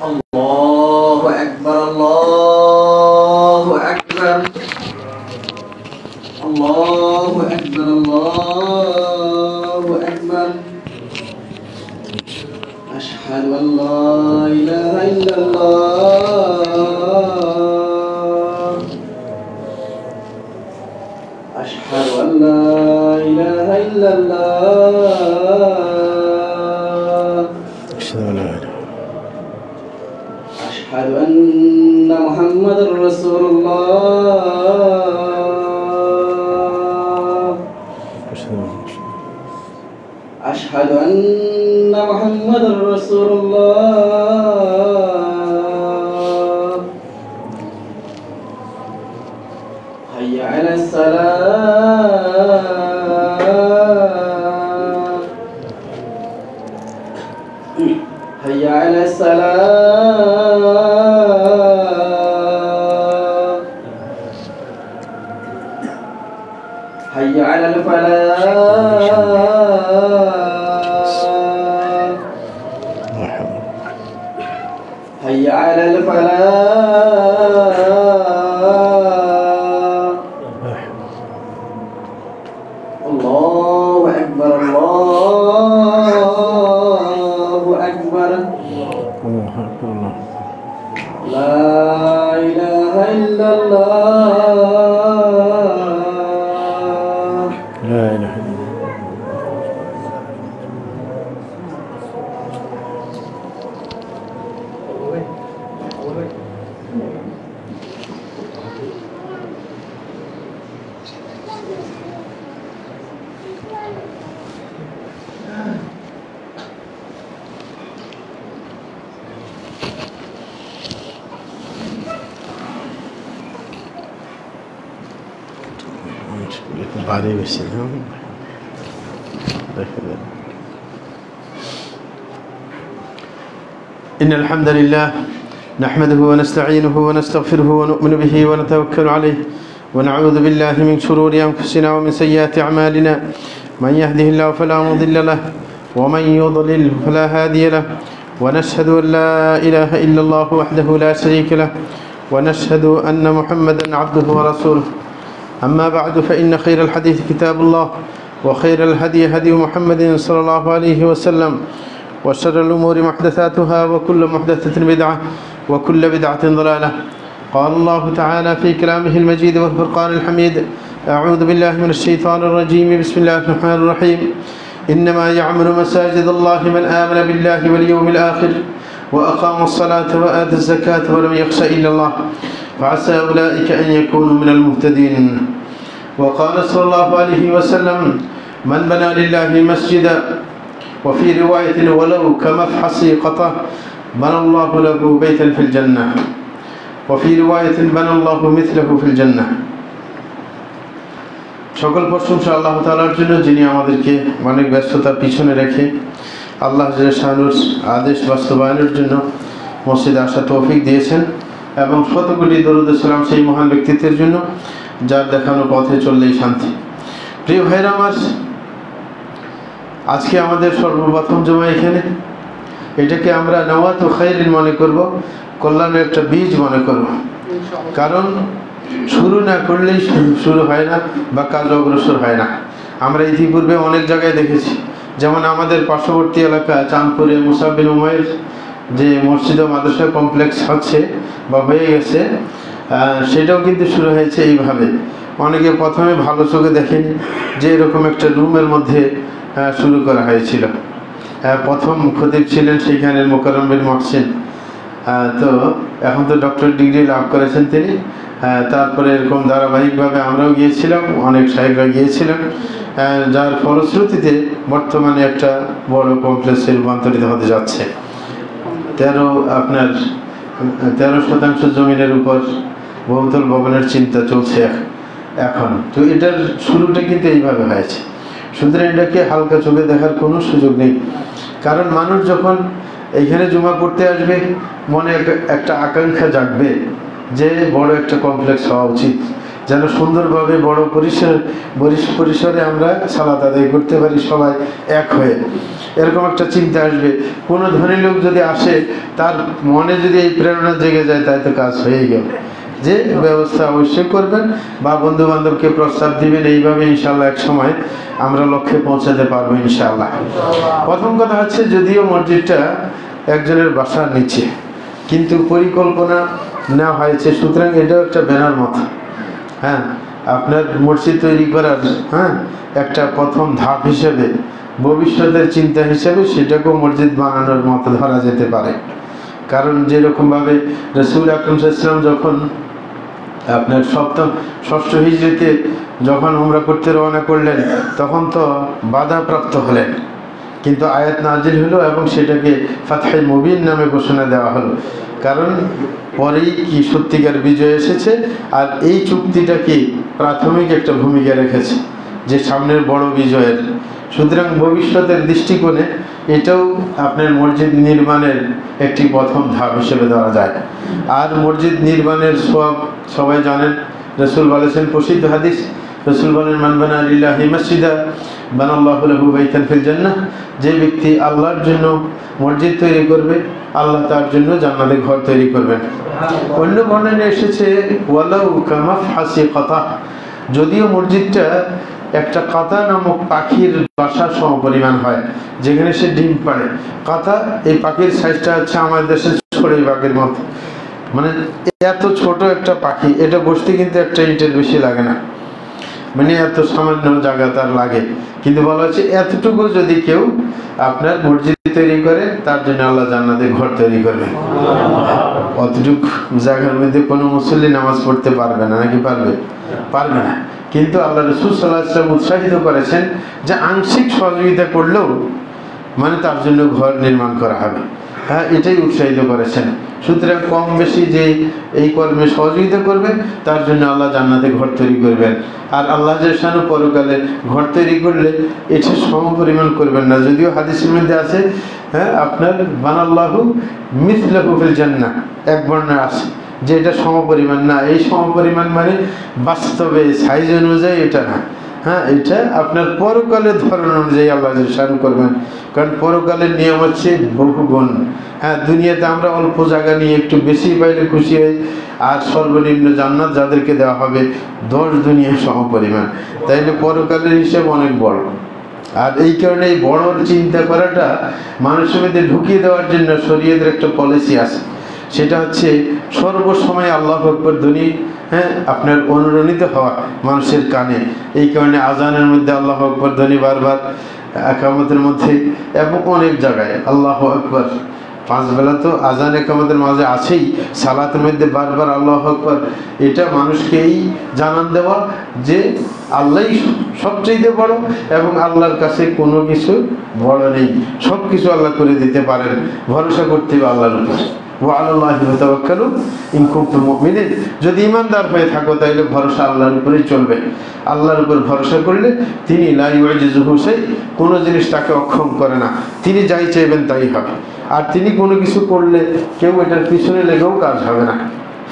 الله أكبر الله أكبر الله أكبر الله أكبر أشهد أن لا إله إلا الله أشهد أن لا إله إلا الله أشهد أن محمد رسول الله أشهد أن محمد رسول الله حي على الصلاة حي على الصلاة حي على الفلاح حي على الفلاح الله أكبر الله أكبر لا إله إلا الله لا إله إلا الله. عليه السلام. إن الحمد لله نحمده ونستعينه ونستغفره ونؤمن به ونتوكل عليه ونعوذ بالله من شرور أنفسنا ومن سيئات أعمالنا من يهده الله فلا مضل له ومن يضلل فلا هادي له ونشهد أن لا إله إلا الله وحده لا شريك له ونشهد أن محمدا عبده ورسوله. أما بعد فإن خير الحديث كتاب الله وخير الهدي هدي محمد صلى الله عليه وسلم وشر الأمور محدثاتها وكل محدثة بدعة وكل بدعة ضلالة. قال الله تعالى في كلامه المجيد والفرقان الحميد: أعوذ بالله من الشيطان الرجيم، بسم الله الرحمن الرحيم. إنما يعمر مساجد الله من آمن بالله واليوم الآخر وأقام الصلاة وآتى الزكاة ولم يخش إلا الله فعسى أولئك أن يكونوا من المهتدين. وقال صلى الله عليه وسلم: من بنى لله مسجدا، وفي رواية ولو كمفحص قطة، بنى الله له بيتا في الجنة، وفي رواية بنى الله مثله في الجنة. সকল প্রশংসা আল্লাহ তাআলার জন্য, যিনি আমাদেরকে অনেক ব্যস্ততার পিছনে রেখে আল্লাহ শানুর আদেশ বাস্তবায়নের জন্য মসজিদে আসা তৌফিক দিয়েছেন, এবং শতকোটি দরুদ ও সালাম সেই মহান ব্যক্তিত্বের জন্য যার দেখানো পথে চললেই শান্তি। প্রিয় ভাইরা আমার, আজকে আমাদের সর্বপ্রথম জমা এখানে। এটাকে আমরা নওয়াত ও খায়রিন মনে করব, কল্যাণের একটা বীজ মনে করব। কারণ শুরু না করলেই শুরু হয় না বা কাজ অগ্রসর হয় না। আমরা ইতিপূর্বে অনেক জায়গায় দেখেছি, যেমন আমাদের পার্শ্ববর্তী এলাকা চাঁদপুরে মুসাব বিন উমাইর যে মসজিদ ও মাদ্রাসা কমপ্লেক্স হচ্ছে বা হয়ে গেছে, সেটাও কিন্তু শুরু হয়েছে এইভাবে। অনেকে প্রথমে ভালো চোখে দেখেনি যে এরকম একটা রুমের মধ্যে শুরু করা হয়েছিল। প্রথম খতিব ছিলেন সেইখানের মোকাররম বিন মহসিন, তো এখন তো ডক্টর ডিগ্রি লাভ করেছেন তিনি। তারপরে এরকম ধারাবাহিকভাবে আমরাও গিয়েছিলাম, অনেক সাহেবরা গিয়েছিলেন, যার ফলশ্রুতিতে বর্তমানে একটা বড় কমপ্লেক্সে রূপান্তরিত হতে যাচ্ছে। 13% জমিনের উপর বহুতল ভবনের চিন্তা চলছে এখন। তো এটার শুরুটা কিন্তু এইভাবে হয়েছে। সুতরাং এটাকে হালকা চোখে দেখার কোনো সুযোগ নেই, কারণ মানুষ যখন এইখানে জমা করতে আসবে মনে একটা আকাঙ্ক্ষা জাগবে যে বড় একটা কমপ্লেক্স হওয়া উচিত, যেন সুন্দরভাবে বড় পরিসরে আমরা সালাত আদায় করতে পারি সবাই এক হয়ে। এরকম একটা চিন্তা আসবে। কোনো ধনী লোক যদি আসে, তার মনে যদি এই প্রেরণা জেগে যায়, তাই তো কাজ হয়ে গেল। যে ব্যবস্থা অবশ্যই করবেন বা বন্ধু বান্ধবকে প্রস্তাব দিবেন, এইভাবে ইনশাল্লাহ এক সময় আমরা লক্ষ্যে পৌঁছাতে পারবো ইনশাআল্লাহ। প্রথম কথা হচ্ছে, যদিও মসজিদটা একজনের বাসার নিচে, কিন্তু পরিকল্পনা নেওয়া হয়েছে, সুতরাং এটাও একটা ব্যানার মতো। হ্যাঁ, আপনার মসজিদ তৈরি করার একটা প্রথম ধাপ হিসেবে, ভবিষ্যতের চিন্তা হিসেবে সেটাকেও মসজিদ বানানোর মতো ধরা যেতে পারে। কারণ যেরকমভাবে রাসূল আকরাম সাল্লাল্লাহু আলাইহি ওয়াসাল্লাম যখন আপনার ষষ্ঠ হিজরিতে যখন উমরা করতে রওনা করলেন, তখন তো বাধাপ্রাপ্ত হলেন, কিন্তু আয়াত নাজিল হলো এবং সেটাকে ফাতহে মুবিন নামে ঘোষণা দেওয়া হলো। কারণ পরেই কি সত্যিকার বিজয় এসেছে, আর এই চুক্তিটা কি প্রাথমিক একটা ভূমিকা রেখেছে যে সামনের বড় বিজয়ের। সুতরাং ভবিষ্যতের দৃষ্টিকোণে এটাও আপনার মসজিদ নির্মাণের একটি প্রথম ধাপ হিসেবে ধরা যায়। আর মসজিদ নির্মাণের সওয়াব সবাই জানেন, রাসূল বলেছেন, প্রসিদ্ধ হাদিস, রাসূল বলেন, মান বানা লিল্লাহি মাসজিদা বানাল্লাহু লাহু বাইতান ফিল জান্নাহ, যে ব্যক্তি আল্লাহর জন্য মসজিদ তৈরি করবে, আল্লাহ তার জন্য জান্নাতে ঘর তৈরি করবেন। অন্য বর্ণনায় এসেছে, ওয়ালাউ কামাফহাসি কাতা, যদিও মসজিদটা একটা কাতা নামক পাখির বাসার সমপরিমাণ হয়, যেখানে সে ডিম পাড়ে। কাতা, এই পাখির সাইজটা হচ্ছে আমাদের দেশের ছড়ি পাখির মতো, মানে এত ছোট একটা পাখি, এটা বসতে কিন্তু একটা ইটের বেশি লাগে না, মানে এত সামান্য জায়গা তার লাগে। কিন্তু বলা হচ্ছে এতটুকু যদি কেউ আপনার মসজিদ তৈরি করে, তার জন্য আল্লাহ জান্নাতে ঘর তৈরি করবে। অতটুকু জায়গার মধ্যে কোনো মুসল্লি নামাজ পড়তে পারবে না, নাকি পারবে? পারবে না। কিন্তু আল্লাহ রাসূল সাল্লাল্লাহু আলাইহি ওয়াসাল্লাম উৎসাহিত করেছেন যে আংশিক সহযোগিতা করলেও মানে তার জন্য ঘর নির্মাণ করা হবে। হ্যাঁ, এটাই উৎসাহিত করেছেন। সুতরাং কম বেশি যে এই কর্মে সহযোগিতা করবে, তার জন্য আল্লাহ জান্নাতে ঘর তৈরি করবেন। আর আল্লাহ জাল্লাহু পরকালে ঘর তৈরি করলে এটা সমপরিমাণ করবেন না। যদিও হাদিসের মধ্যে আছে, হ্যাঁ, আপনার বানাল্লাহু মিসলাহু ফিল জান্নাহ, এক বর্ণনা আছে যে এটা সমপরিমাণ না। এই সমপরিমাণ মানে বাস্তবে সাইজ অনুযায়ী এটা না, হ্যাঁ, এটা আপনার পরকালের ধরন অনুযায়ী আল্লাহ জাল্লাহু করবেন। কারণ পরকালের নিয়ম হচ্ছে বহুগুণ। হ্যাঁ, দুনিয়াতে আমরা অল্প জায়গা নিয়ে একটু বেশি পাইলে খুশি হই, আর সর্বনিম্ন জান্নাত যাদেরকে দেওয়া হবে 10 দুনিয়া সমপরিমাণ। তাইলে পরকালের হিসেব অনেক বড়। আর এই কারণে এই বড় চিন্তা করাটা মানুষের মধ্যে ঢুকিয়ে দেওয়ার জন্য শরীয়তের একটা পলিসি আছে, সেটা হচ্ছে সর্বসময় আল্লাহু আকবার ধ্বনি, হ্যাঁ, আপনার অনুরণিত হওয়া মানুষের কানে। এই কারণে আজানের মধ্যে আল্লাহু আকবার ধ্বনি বারবার, একামতের মধ্যে এবং অনেক জায়গায় আল্লাহু আকবার। 5 বেলা তো আজান একামতের মাঝে আছেই, সালাতের মধ্যে বারবার আল্লাহু আকবার। এটা মানুষকে এই জানান দেওয়া যে আল্লাহই সবচেয়ে বড় এবং আল্লাহর কাছে কোনো কিছু বড় নেই, সব কিছু আল্লাহ করে দিতে পারেন। ভরসা করতে হবে আল্লাহর উপর। ওয়ালাল্লাহি ফাতাওয়াক্কালু ইন কুনতুম মুমিনিন, যদি ঈমানদার হয়ে থাকো তাহলে ভরসা আল্লাহর উপরেই চলবে। আল্লাহর উপর ভরসা করলে তিনি লা ইউজিজুহু শাই, কোনো জিনিস তাকে অক্ষম করে না, তিনি যাই চাইবেন তাই হবে। আর তিনি কোনো কিছু করলে কেউ এটার পিছনে লেগেও কাজ হবে না।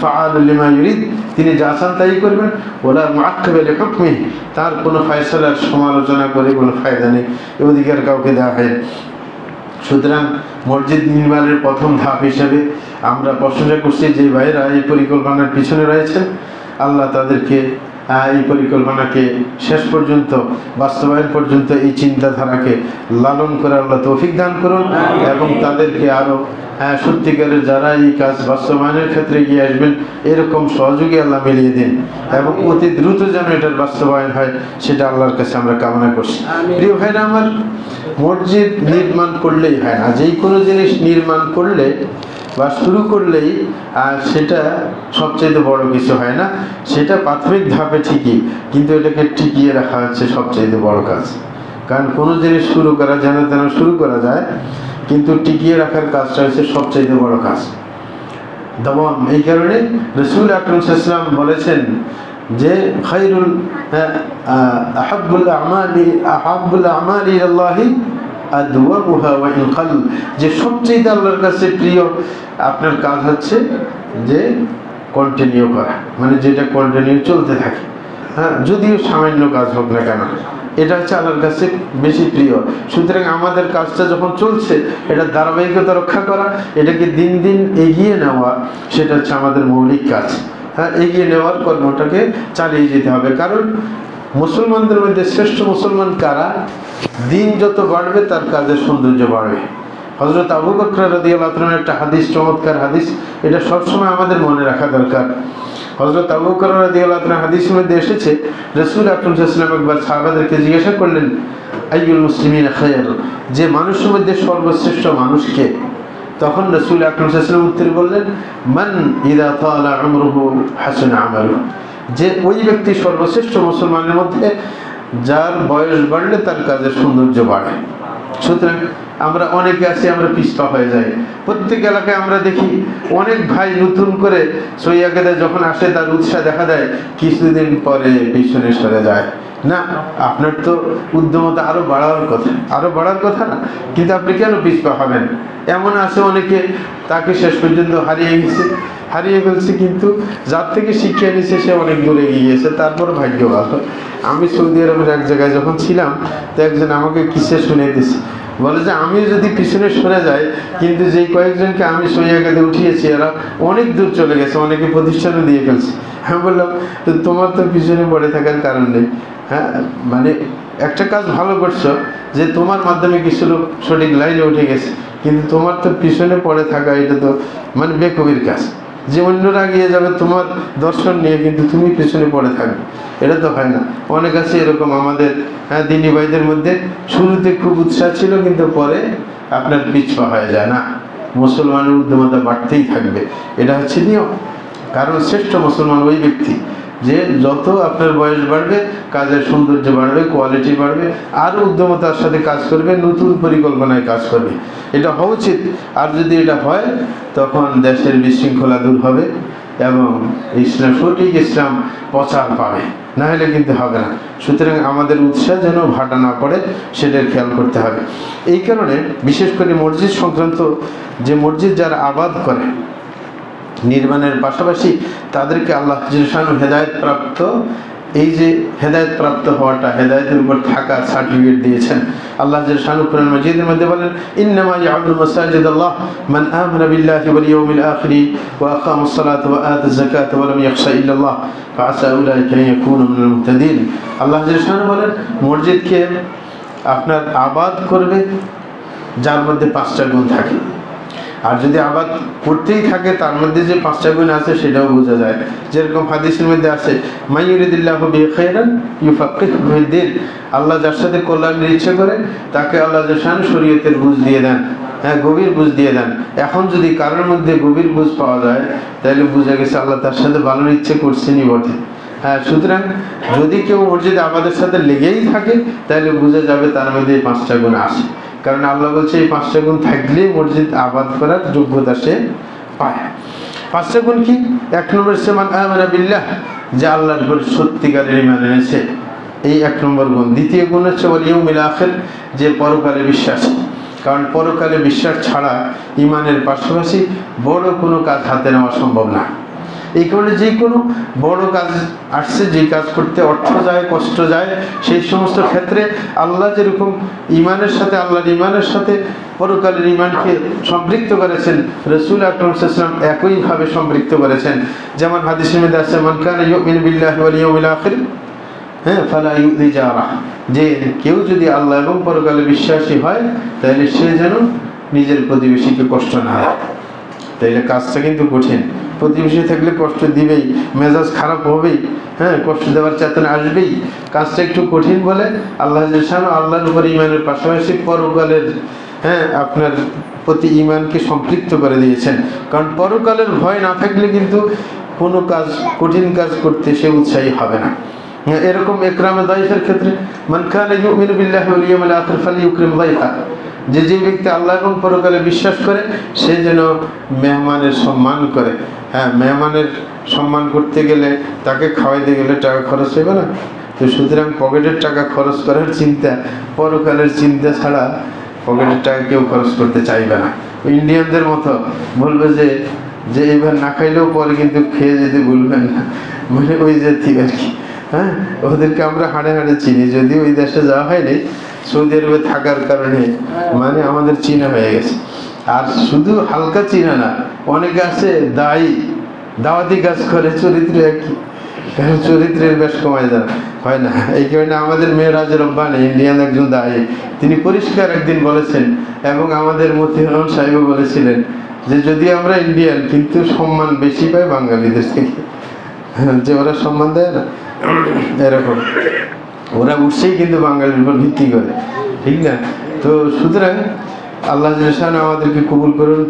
ফাআলুল লিমা ইউরিদ, তিনি যা চান তাই করবেন। ওয়ালা মুআক্কিবা লিহুকমিহি, তার কোনো ফয়সালার সমালোচনা করে কোনো ফায়দা নেই, এই অধিকার কাউকে দেওয়া হয়। সুতরাং মসজিদ নির্মাণের প্রথম ধাপ হিসেবে আমরা প্রশংসা করছি যে ভাইরা এই পরিকল্পনার পিছনে রয়েছেন, আল্লাহ তাদেরকে এই পরিকল্পনাকে শেষ পর্যন্ত বাস্তবায়ন পর্যন্ত এই চিন্তাধারাকে লালন করে আল্লাহ তৌফিক দান করুন, এবং তাদেরকে আরও সত্যিকারের যারা এই কাজ বাস্তবায়নের ক্ষেত্রে এগিয়ে আসবেন এরকম সহযোগী আল্লাহ মিলিয়ে দিন, এবং অতি দ্রুত যেন এটার বাস্তবায়ন হয় সেটা আল্লাহর কাছে আমরা কামনা করছি। প্রিয় ভাইরা আমার, মসজিদ নির্মাণ করলেই হয় না, যেই কোনো জিনিস নির্মাণ করলে বা শুরু করলেই সেটা সবচেয়ে বড় কিছু হয় না। সেটা প্রাথমিক ধাপে ঠিকই, কিন্তু এটাকে টিকিয়ে রাখা হচ্ছে সবচেয়ে বড় কাজ। কারণ কোনো জিনিস শুরু করা যেন তেন শুরু করা যায়, কিন্তু টিকিয়ে রাখার কাজটা হচ্ছে সবচেয়ে বড় কাজ, দমন। এই কারণে রাসূল আকরাম সাল্লাল্লাহু আলাইহি ওয়াসাল্লাম বলেছেন যে খায়রুল আহাব্বুল আমালি ইলাল্লাহি আদওয়ামুহা ওয়া ইন কাল, যে সবচেয়ে আল্লাহর কাছে প্রিয় আপনার কাজ হচ্ছে যে কন্টিনিউ করা, মানে যেটা কন্টিনিউ চলতে থাকে। হ্যাঁ, যদিও সামান্য কাজ হোক না কেন, এটা হচ্ছে আল্লাহর কাছে বেশি প্রিয়। সুতরাং আমাদের কাজটা যখন চলছে, এটা ধারাবাহিকতা রক্ষা করা, এটাকে দিন দিন এগিয়ে নেওয়া, সেটা হচ্ছে আমাদের মৌলিক কাজ। হ্যাঁ, এগিয়ে নেওয়ার কর্মটাকে চালিয়ে যেতে হবে। কারণ মুসলমানদের মধ্যে শ্রেষ্ঠ মুসলমান কারা? দিন যত বাড়বে তার কাজের সৌন্দর্য বাড়বে। হযরত আবু বকর রাদিয়াল্লাহু আনহু একটা হাদিস, চমৎকার হাদিস, এটা সবসময় আমাদের মনে রাখা দরকার। হযরত আবু বকর রাদিয়াল্লাহু আনহু হাদিসের মধ্যে এসেছে, রাসূল আকরাম সাল্লাল্লাহু আলাইহি ওয়াসাল্লাম একবার সাহাবাদেরকে জিজ্ঞাসা করলেন, আইয়ুল মুসলিমিনা খায়র, যে মানুষের মধ্যে সর্বশ্রেষ্ঠ মানুষ কে? তখন রাসূল আকরাম সাল্লাল্লাহু আলাইহি ওয়াসাল্লাম উত্তরে বললেন, মান ইযা তালা উমরুহু হাসানা আমালু, যে ওই ব্যক্তি সর্বশ্রেষ্ঠ মুসলমানের মধ্যে যার বয়স বাড়লে তার কাজের সৌন্দর্য বাড়ে। সুতরাং আমরা অনেকে আছি, আমরা পিছপা হয়ে যাই। প্রত্যেক এলাকায় আমরা দেখি অনেক ভাই নতুন করে সহিয়াকে যখন আসে তার উৎসাহ দেখা দেয়, কিছুদিন পরে পিছনে সরে যায়। না, আপনার তো উদ্যমতা আরো বাড়ার কথা না, কিন্তু আপনি কেন পিছপা হবেন? এমন আছে অনেকে তাকে শেষ পর্যন্ত হারিয়ে ফেলছে, কিন্তু যার থেকে শিক্ষা নিচ্ছে সে অনেক দূরে এগিয়ে গিয়েছে, তারপর ভাগ্য ভালো। আমি সৌদি আরবের এক জায়গায় যখন ছিলাম, তো একজন আমাকে কিসে শুনে দিয়েছে, বলে যে আমি যদি পিছনে সরে যাই, কিন্তু যেই কয়েকজনকে আমি সহিয়াগাতে উঠিয়েছি এরা অনেক দূর চলে গেছে, অনেকে প্রতিষ্ঠানে দিয়ে ফেলছে। আমি বললাম, তোমার তো পিছনে পড়ে থাকার কারণ নেই। হ্যাঁ, মানে একটা কাজ ভালো করছো যে তোমার মাধ্যমে কিছু লোক সঠিক লাইনে উঠে গেছে, কিন্তু তোমার তো পিছনে পড়ে থাকা, এটা তো মানে বেকবির কাজ। যে অন্যরা এগিয়ে যাবে তোমার দর্শন নিয়ে, কিন্তু তুমি পিছনে পড়ে থাকবে, এটা তো হয় না। অনেক আছে এরকম আমাদের দিনী ভাইদের মধ্যে, শুরুতে খুব উৎসাহ ছিল, কিন্তু পরে আপনার পিছপা হয়ে যায়। না, মুসলমানের উদ্যমতা বাড়তেই থাকবে, এটা হচ্ছে নিয়ম। কারণ শ্রেষ্ঠ মুসলমান ওই ব্যক্তি যে যত আপনার বয়স বাড়বে কাজের সৌন্দর্য বাড়বে, কোয়ালিটি বাড়বে, আরও উদ্যমতার সাথে কাজ করবে, নতুন পরিকল্পনায় কাজ করবে। এটা হওয়া উচিত। আর যদি এটা হয়, তখন দেশের বিশৃঙ্খলা দূর হবে এবং সঠিক ইসলাম প্রচার পাবে, না হলে কিন্তু হবে না। সুতরাং আমাদের উৎসাহ যেন ভাটা না পড়ে, সেটার খেয়াল করতে হবে। এই কারণে বিশেষ করে মসজিদ সংক্রান্ত, যে মসজিদ যারা আবাদ করে নির্মাণের পাশাপাশি, তাদেরকে আল্লাহ জিল্লাহু হেদায়েত প্রাপ্ত, এই যে হেদায়েত প্রাপ্ত হওয়াটা, হেদায়েতের উপর থাকা সার্টিফিকেট দিয়েছেন আল্লাহ জিল্লাহু কুরআন মাজিদের মধ্যে বলেন, ইন্নামা ইয়া'বুদু মাসাজিদাল্লাহ মান আমানা বিল্লাহি ওয়াল ইয়াউমিল আখির ওয়া আকামাস সালাতা ওয়া আতাজ যাকাতা ওয়া লাম ইয়াখশা ইল্লাল্লাহ ফাআসা উলাইকা আন ইয়াকুনু মিনাল মুহতাদিন। আল্লাহ জিল্লাহু বলেন, মসজিদকে আপনার আবাদ করবে যার মধ্যে 5টা গুণ থাকে। আর যদি আবাদ করতেই থাকে, তার মধ্যে যে 5টা গুণ আছে সেটাও বোঝা যায়। যেরকম হাদিসের মধ্যে আছে, মান ইউরিদিল্লাহু বিহি খায়রান ইউফাক্কিহু ফিদ্দীন, আল্লাহ যার সাথে কল্যাণের ইচ্ছা করে তাকে আল্লাহ শরীয়তের বুঝ দিয়ে দেন, হ্যাঁ, গভীর বুঝ দিয়ে দেন। এখন যদি কারোর মধ্যে গভীর বুঝ পাওয়া যায়, তাহলে বোঝা গেছে আল্লাহ তার সাথে ভালোর ইচ্ছে করছেনই বটে। হ্যাঁ, সুতরাং যদি কেউ মসজিদে আবাদের সাথে লেগেই থাকে, তাহলে বোঝা যাবে তার মধ্যে 5টা গুণ আসে। কারণ আল্লাহ বলছে এই 5টা গুণ থাকলে মসজিদ আবাদ করার যোগ্যতা সে পায়। 5টা গুণ কি? 1 নম্বর সে মান আমানা বিল্লাহ, যে আল্লাহর উপর সত্যিকারের ঈমান এনেছে, এই 1 নম্বর গুণ। দ্বিতীয় গুণ হচ্ছে ওয়াল ইয়াউমিল আখির, যে পরকালে বিশ্বাস। কারণ পরকালে বিশ্বাস ছাড়া ঈমানের পাশাপাশি বড় কোনো কাজ হাতে নেওয়া সম্ভব না। এই কারণে যে কোনো বড় কাজ আসছে, যে কাজ করতে অর্থ যায়, কষ্ট যায়, সেই সমস্ত ক্ষেত্রে আল্লাহ যেরকম ঈমানের সাথে, আল্লাহর ঈমানের সাথে পরকালের ঈমানকে সম্পৃক্ত করেছেন, রাসূল আকরাম সাল্লাল্লাহু আলাইহি ওয়াসাল্লাম একইভাবে সম্পৃক্ত করেছেন। যেমন হাদিসের মধ্যে আছে, মান কানা ইউমিনু বিল্লাহি ওয়াল ইয়াউমিল আখির ফালা ইউযি জারাহ, যে কেউ যদি আল্লাহ এবং পরকালে বিশ্বাসী হয়, তাহলে সে যেন নিজের প্রতিবেশীকে কষ্ট না দেয়। তাইলে কাজটা কিন্তু কঠিন। প্রতিবেশী থাকলে কষ্ট দিবেই, মেজাজ খারাপ হবেই, হ্যাঁ, কষ্ট দেওয়ার চেতনা আসবেই। কাজটা একটু কঠিন বলে আল্লাহ আল্লাহর উপর ঈমানের পাশাপাশি পরকালের, হ্যাঁ, আপনার প্রতি ঈমানকে সম্পৃক্ত করে দিয়েছেন। কারণ পরকালের ভয় না থাকলে কিন্তু কোনো কাজ, কঠিন কাজ করতে সে উৎসাহী হবে না। এরকম ইকরামে দাইফের ক্ষেত্রে, মান কানা ইউমিনু বিল্লাহি ওয়াল ইয়াউমিল আখির ফালইউকরিম দাইফা, যে ব্যক্তি আল্লাহ এবং পরকালে বিশ্বাস করে সে যেন মেহমানের সম্মান করে। হ্যাঁ, মেহমানের সম্মান করতে গেলে, তাকে খাওয়াইতে গেলে টাকা খরচ হবে না। তো সুতরাং পকেটের টাকা খরচ করার চিন্তা, পরকালের চিন্তা ছাড়া পকেটের টাকা কেউ খরচ করতে চাইবে না। ইন্ডিয়ানদের মতো বলবে যে এইবার না খাইলেও পরে কিন্তু খেয়ে যেতে ভুলবেন না, মানে ওই যে ঠিক আর কি। হ্যাঁ, ওদেরকে আমরা হাড়ে হাড়ে চিনি, যদি ওই দেশে যাওয়া হয়নি, সৌদি আরবে থাকার কারণে মানে আমাদের চিনা হয়ে গেছে। আর শুধু হালকা চিনা না, অনেকে আছে দাওয়াতি কাজ করে, চরিত্র একই, কারণ চরিত্রের বেশ কমায় যায় হয় না। এই কারণে আমাদের মেয়েরাজ রব্বানি ইন্ডিয়ান একজন দায়ী, তিনি পরিষ্কার একদিন বলেছেন, এবং আমাদের মতিউর সাহেব বলেছিলেন যে যদি আমরা ইন্ডিয়ান কিন্তু সম্মান বেশি পাই বাঙালিদের থেকে, যে ওরা সম্মান দেয় না এরকম, ওরা উঠছেই কিন্তু বাঙালির উপর ভিত্তি করে, ঠিক না? তো সুতরাং আল্লাহ জাল্লাহু আমাদেরকে কবুল করুন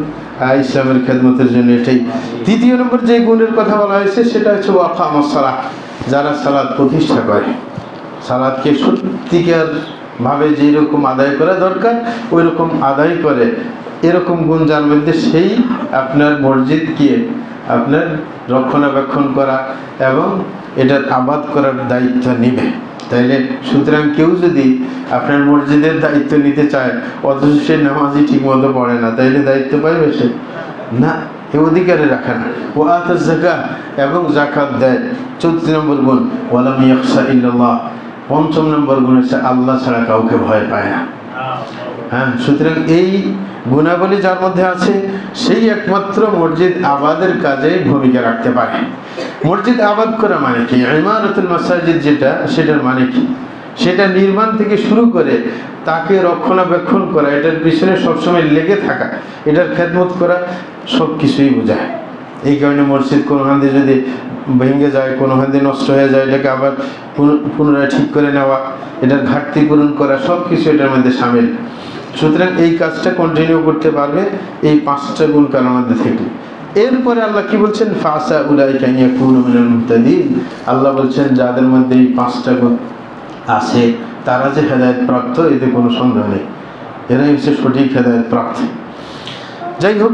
ইসলামের খেদমতের জন্য। এটাই দ্বিতীয় নম্বর যে গুণের কথা বলা হয়েছে সেটা হচ্ছে ওয়াকামাস সালাহ, যারা সালাত প্রতিষ্ঠা করে, সালাতকে সত্যিকার ভাবে যেই রকম আদায় করা দরকার ওই রকম আদায় করে, এরকম গুণ যার মধ্যে, সেই আপনার মসজিদকে আপনার রক্ষণাবেক্ষণ করা এবং এটার আবাদ করার দায়িত্ব নেবে। তাইলে সুতরাং কেউ যদি আপনার মসজিদের দায়িত্ব নিতে চায় অথচ সে নামাজই ঠিক মতো পড়ে না, তাইলে দায়িত্ব পাইবে সে না, কেউ অধিকারে রাখে না। ও আতা যাকাত, এবং যাকাত দেয়। ৪th নম্বর গুণ ওয়ালাম ইয়াখশা ইল্লাল্লাহ। ৫ম নম্বর গুণ হচ্ছে আল্লাহ ছাড়া কাউকে ভয় পায় না। হ্যাঁ, সুতরাং এই গুণাবলী যার মধ্যে আছে সেই একমাত্র মসজিদ আবাদের কাজে ভূমিকা রাখতে পারে। মসজিদ আবাদ করা মানে কি? ইমারাতুল মাসাজিদ যেটা, সেটার মানে কি? সেটা নির্মাণ থেকে শুরু করে তাকে রক্ষণাবেক্ষণ করা, এটার পিছনে সবসময় লেগে থাকা, এটার খেদমত করা, সব কিছুই বোঝায়। এই কারণে মসজিদ কোনোখান দিয়ে যদি ভেঙে যায়, কোনোখান দিয়ে নষ্ট হয়ে যায়, এটাকে আবার পুনরায় ঠিক করে নেওয়া, এটার ঘাটতি পূরণ করা, সব কিছু এটার মধ্যে সামিল। সুতরাং এই কাজটা কন্টিনিউ করতে পারবে এই 5টা গুণ কার মধ্যে থেকে। এরপরে আল্লাহ কি বলছেন? ফাসা উলাইকা ইয়াকুনু মিনাল মুহতাদিন। আল্লাহ বলছেন যাদের মধ্যে এই 5টা গুণ আছে তারা যে হেদায়েত প্রাপ্ত, এতে কোনো সন্দেহ নেই, এরাই হচ্ছে সঠিক হেদায়েত প্রাপ্ত। যাই হোক,